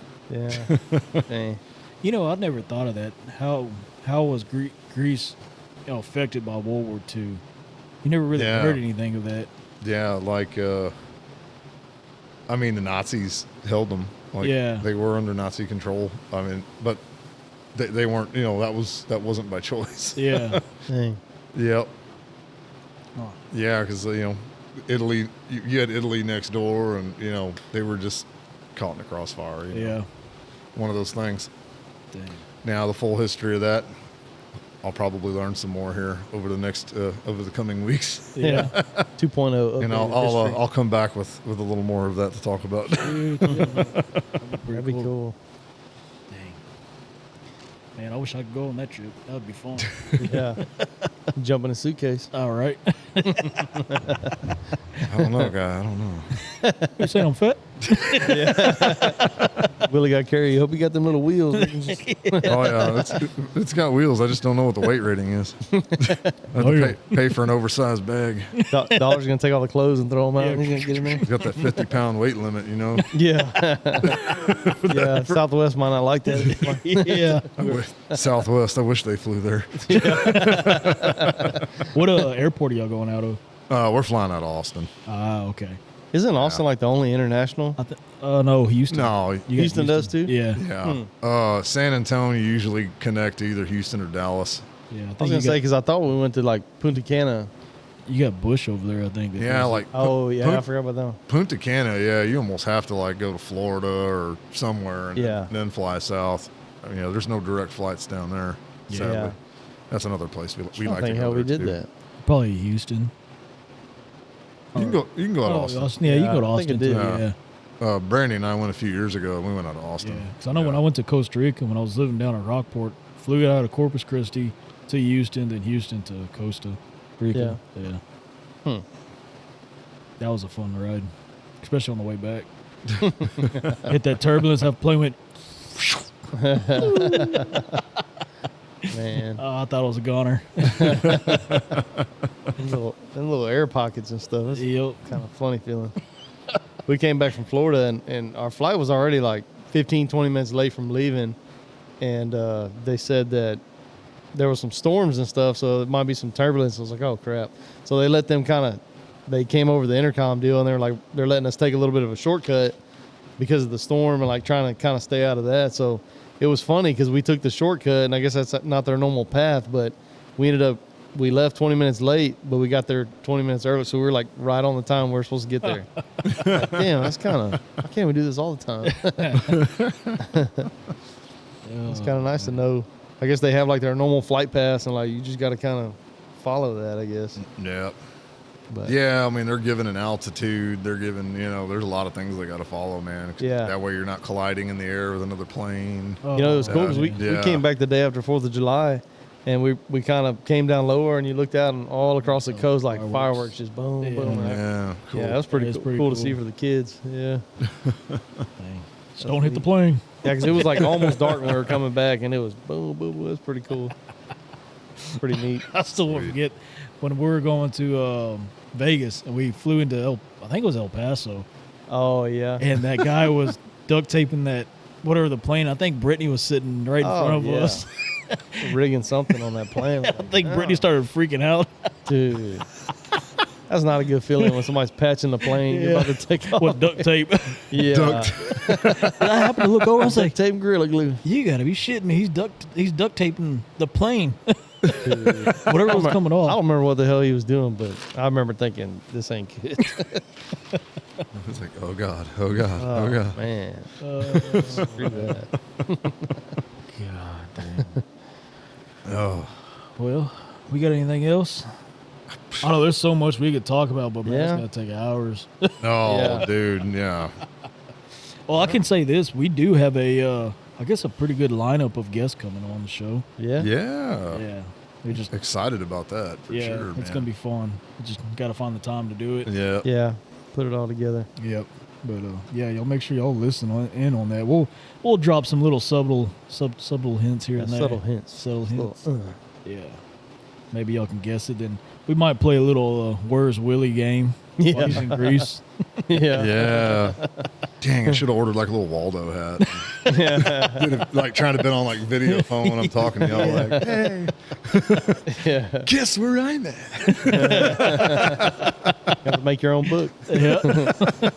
Dang. I'd never thought of that. How was Greece affected by World War II? You never really heard anything of that. Yeah, like the Nazis held them. They were under Nazi control. But they weren't. That wasn't by choice. Yeah. Dang. Yep. Oh. Yeah, because Italy, you had Italy next door, and they were just caught in the crossfire. Yeah. One of those things. Dang. Now the full history of that, I'll probably learn some more here over the coming weeks. Yeah. 2.0. And I'll come back with a little more of that to talk about. That'd be cool. Dang. Man, I wish I could go on that trip. That would be fun. Yeah. Jump in a suitcase. All right. I don't know, guy. I don't know. You say I'm fat? Willie got carried. Hope you got them little wheels. Oh yeah, it's got wheels. I just don't know what the weight rating is. I have to pay for an oversized bag. Dollar's gonna take all the clothes and throw them out. Yeah. He's gonna get in there. It's got that 50-pound weight limit, Yeah. Yeah. Southwest might not like that. Yeah. Southwest. I wish they flew there. What airport are y'all going out of? We're flying out of Austin. Ah, okay. Isn't Austin like the only international? No, Houston. No, You got Houston does too? Yeah. yeah. San Antonio usually connect to either Houston or Dallas. Yeah. I was gonna say because I thought we went to like Punta Cana. You got Bush over there, I think. Yeah, like Oh yeah, I forgot about that one. Punta Cana. Yeah, you almost have to like go to Florida or somewhere and then fly south. There's no direct flights down there. Yeah. Sadly. That's another place we I like to think go how we there, did too. that. Probably Houston. You can go out of Austin. Yeah, you can go to I think Austin it did. too. Yeah. Brandy and I went a few years ago, and we went out of Austin. Yeah. Because I know when I went to Costa Rica, when I was living down in Rockport, flew out of Corpus Christi to Houston, then Houston to Costa Rica. Yeah. That was a fun ride, especially on the way back. Hit that turbulence, have plane went. Man, I thought it was a goner. them little air pockets and stuff. That's Yep. kind of funny feeling. We came back from Florida and our flight was already like 15, 20 minutes late from leaving. And they said that there was some storms and stuff, so it might be some turbulence. I was like, oh, crap. So they let them they came over the intercom deal, and they're letting us take a little bit of a shortcut because of the storm and like trying to kind of stay out of that. So it was funny because we took the shortcut, and I guess that's not their normal path, but we left 20 minutes late, but we got there 20 minutes early, so we were like right on the time we were supposed to get there. Like, damn, that's why can't we do this all the time? It's kind of nice to know I guess they have like their normal flight pass, and like you just got to kind of follow that, I guess. Yeah. But Yeah, I mean, they're given an altitude. They're given, there's a lot of things they got to follow, man. Yeah. That way you're not colliding in the air with another plane. Oh, it was cool because we came back the day after 4th of July, and we kind of came down lower, and you looked out and all across the coast like fireworks just boom, boom. Yeah, cool. Yeah, that was pretty cool to see for the kids. Yeah. Just don't hit the plane. Yeah, because it was like almost dark when we were coming back, and it was boom, boom, boom. It was pretty cool. Pretty neat. I still won't forget when we were going to Vegas and we flew into I think it was El Paso. Oh, yeah. And that guy was duct taping that, whatever the plane. I think Brittany was sitting right in front of us. Rigging something on that plane. I think Brittany started freaking out. Dude. That's not a good feeling when somebody's patching the plane. You're about to take off. With duct tape. Yeah. I happened to look over and say, duct tape Gorilla Glue. you got to be shitting me. He's duct taping the plane. Whatever was coming off. I don't remember what the hell he was doing, but I remember thinking, this ain't good. It's like, oh God, oh God, oh God. Man. Screw that. God damn. Oh. Well, we got anything else? I know there's so much we could talk about, but man, Yeah. it's going to take hours. Oh, Yeah. dude, yeah. Well, I can say this. We do have I guess a pretty good lineup of guests coming on the show. Yeah. Yeah. Yeah. We just Excited about that, for sure, man. it's going to be fun. We just got to find the time to do it. Yeah. Yeah. Put it all together. Yep. But yeah, y'all make sure y'all listen in on that. We'll drop some little subtle hints here and there. Subtle hints. Subtle hints. Little, Yeah. Maybe y'all can guess it. Then we might play a little Where's Willie game Yeah. while he's in Greece. Yeah. Yeah. Dang, I should have ordered like a little Waldo hat. Yeah. Like trying to been on like video phone when I'm talking to y'all like, hey, Yeah. guess where I'm at? You have to make your own book. Yeah.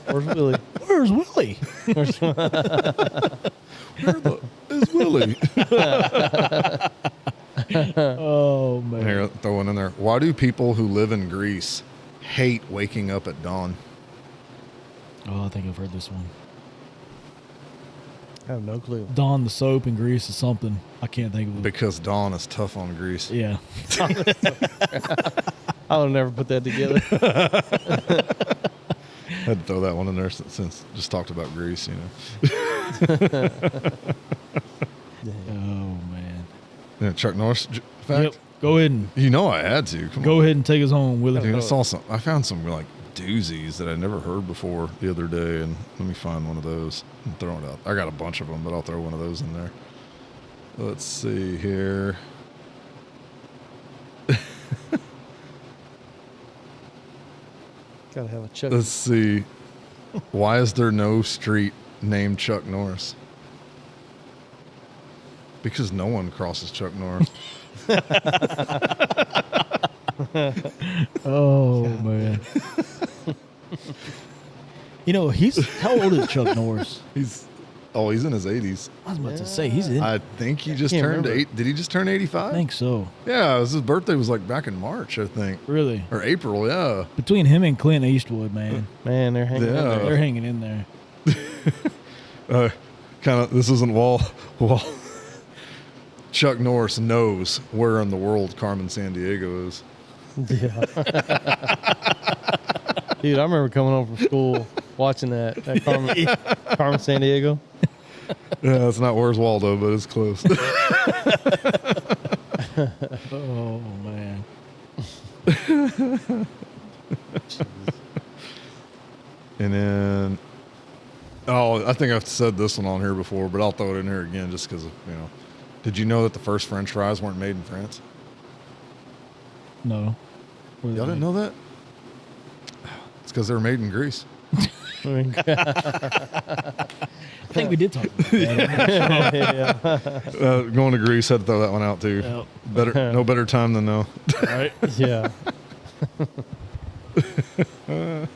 Where's Willie? Where's Willie? Where the is Willie? Oh, man. Here, throw one in there. Why do people who live in Greece hate waking up at dawn? Oh, I think I've heard this one. I have no clue. Dawn the soap in Greece is something. I can't think of it. Because dawn is tough on Greece. Yeah. I would never put that together. I had to throw that one in there since just talked about Greece, Oh, man. Yeah, Chuck Norris fact. Yep. Go ahead and I had to. Come go on. ahead and take us home, Willie. Dude, I found some like doozies that I never heard before the other day, and let me find one of those and throw it out. I got a bunch of them, but I'll throw one of those in there. Let's see here. Gotta have a Chuck. Let's see. Why is there no street named Chuck Norris? Because no one crosses Chuck Norris. Oh, man. How old is Chuck Norris? He's in his 80s. I was about to say, he's in. I think he just can't turned remember. 8. Did he just turn 85? I think so. Yeah, his birthday was like back in March, I think. Really. Or April, yeah. Between him and Clint Eastwood, man. Man, they're hanging in Yeah. there. They're hanging in there. This isn't wall. Chuck Norris knows where in the world Carmen Sandiego is. Yeah. Dude, I remember coming home from school watching that Carmen Sandiego. Yeah, it's not Where's Waldo, but it's close. Oh, man. And then, I think I've said this one on here before, but I'll throw it in here again just because, Did you know that the first French fries weren't made in France? No. Y'all didn't know that? It's because they were made in Greece. I mean, I think we did talk about that. yeah. Going to Greece, had to throw that one out too. Yep. No better time than now. Right? Yeah. All right.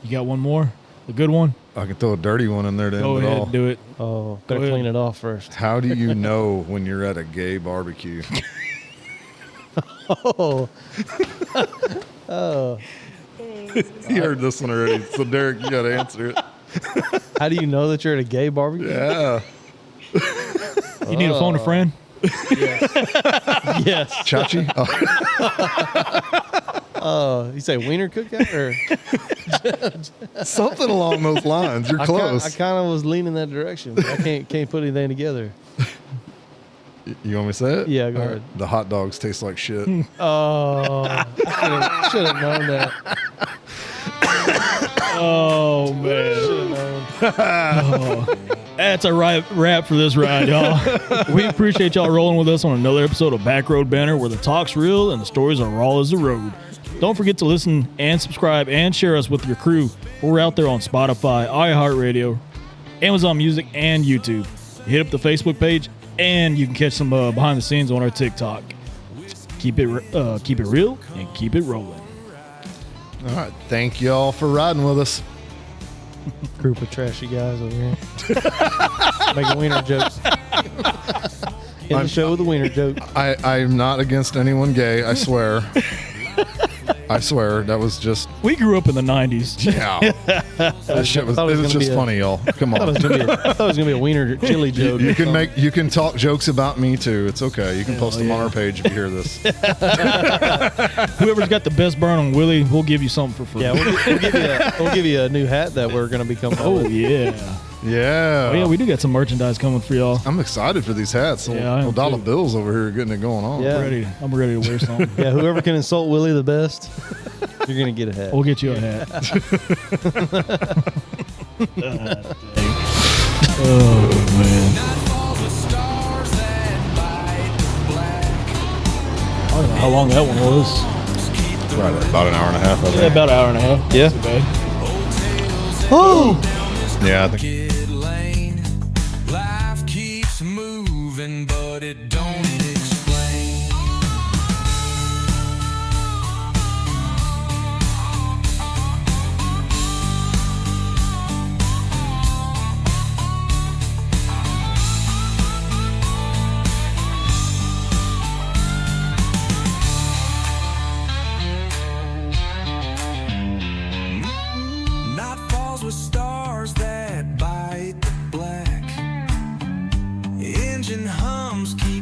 You got one more? A good one? I can throw a dirty one in there to Go end it ahead all. and do it. Oh, better ahead. clean it off first. How do you know when you're at a gay barbecue? Oh. Oh. You heard this one already, so Derek, you got to answer it. How do you know that you're at a gay barbecue? Yeah. You need to phone a friend? Yes. Chachi? Oh, you say wiener cookout or? Something along those lines. You're close. I kind of was leaning that direction. But I can't put anything together. You want me to say it? Yeah, go All ahead. right. The hot dogs taste like shit. Oh, should have known that. Oh, man. Should have known. That's a wrap for this ride, y'all. We appreciate y'all rolling with us on another episode of Back Road Banner, where the talk's real and the stories are raw as the road. Don't forget to listen and subscribe and share us with your crew. We're out there on Spotify, iHeartRadio, Amazon Music, and YouTube. Hit up the Facebook page, and you can catch some behind the scenes on our TikTok. Keep it real and keep it rolling. All right. Thank y'all for riding with us. Group of trashy guys over here making wiener jokes. In the show with the wiener joke. I'm not against anyone gay. I swear. I swear. That was just. We grew up in the 90s. Yeah. That shit was. It was just funny, y'all. Come on. I thought it was gonna be a wiener chili joke. You can talk jokes about me too. It's okay. You can post them on our page if you hear this. Whoever's got the best burn on Willie, we'll give you something for free. Yeah, we'll give you a new hat that we're gonna be coming. Oh yeah. Yeah. Oh yeah, we do got some merchandise coming for y'all. I'm excited for these hats. Yeah, I am Dollar too. Bills over here getting it going on. Yeah. I'm ready to wear something. Yeah, whoever can insult Willie the best, you're gonna get a hat. We'll get you a hat. Oh man. I don't know how long that one was. Right, about an hour and a half. I Yeah, think. about an hour and a half. Yeah. Not too bad. Oh. Yeah, I think. Kid Lane, life keeps moving, but it don't explain. Night falls with stars that bite the black. Engine hums keep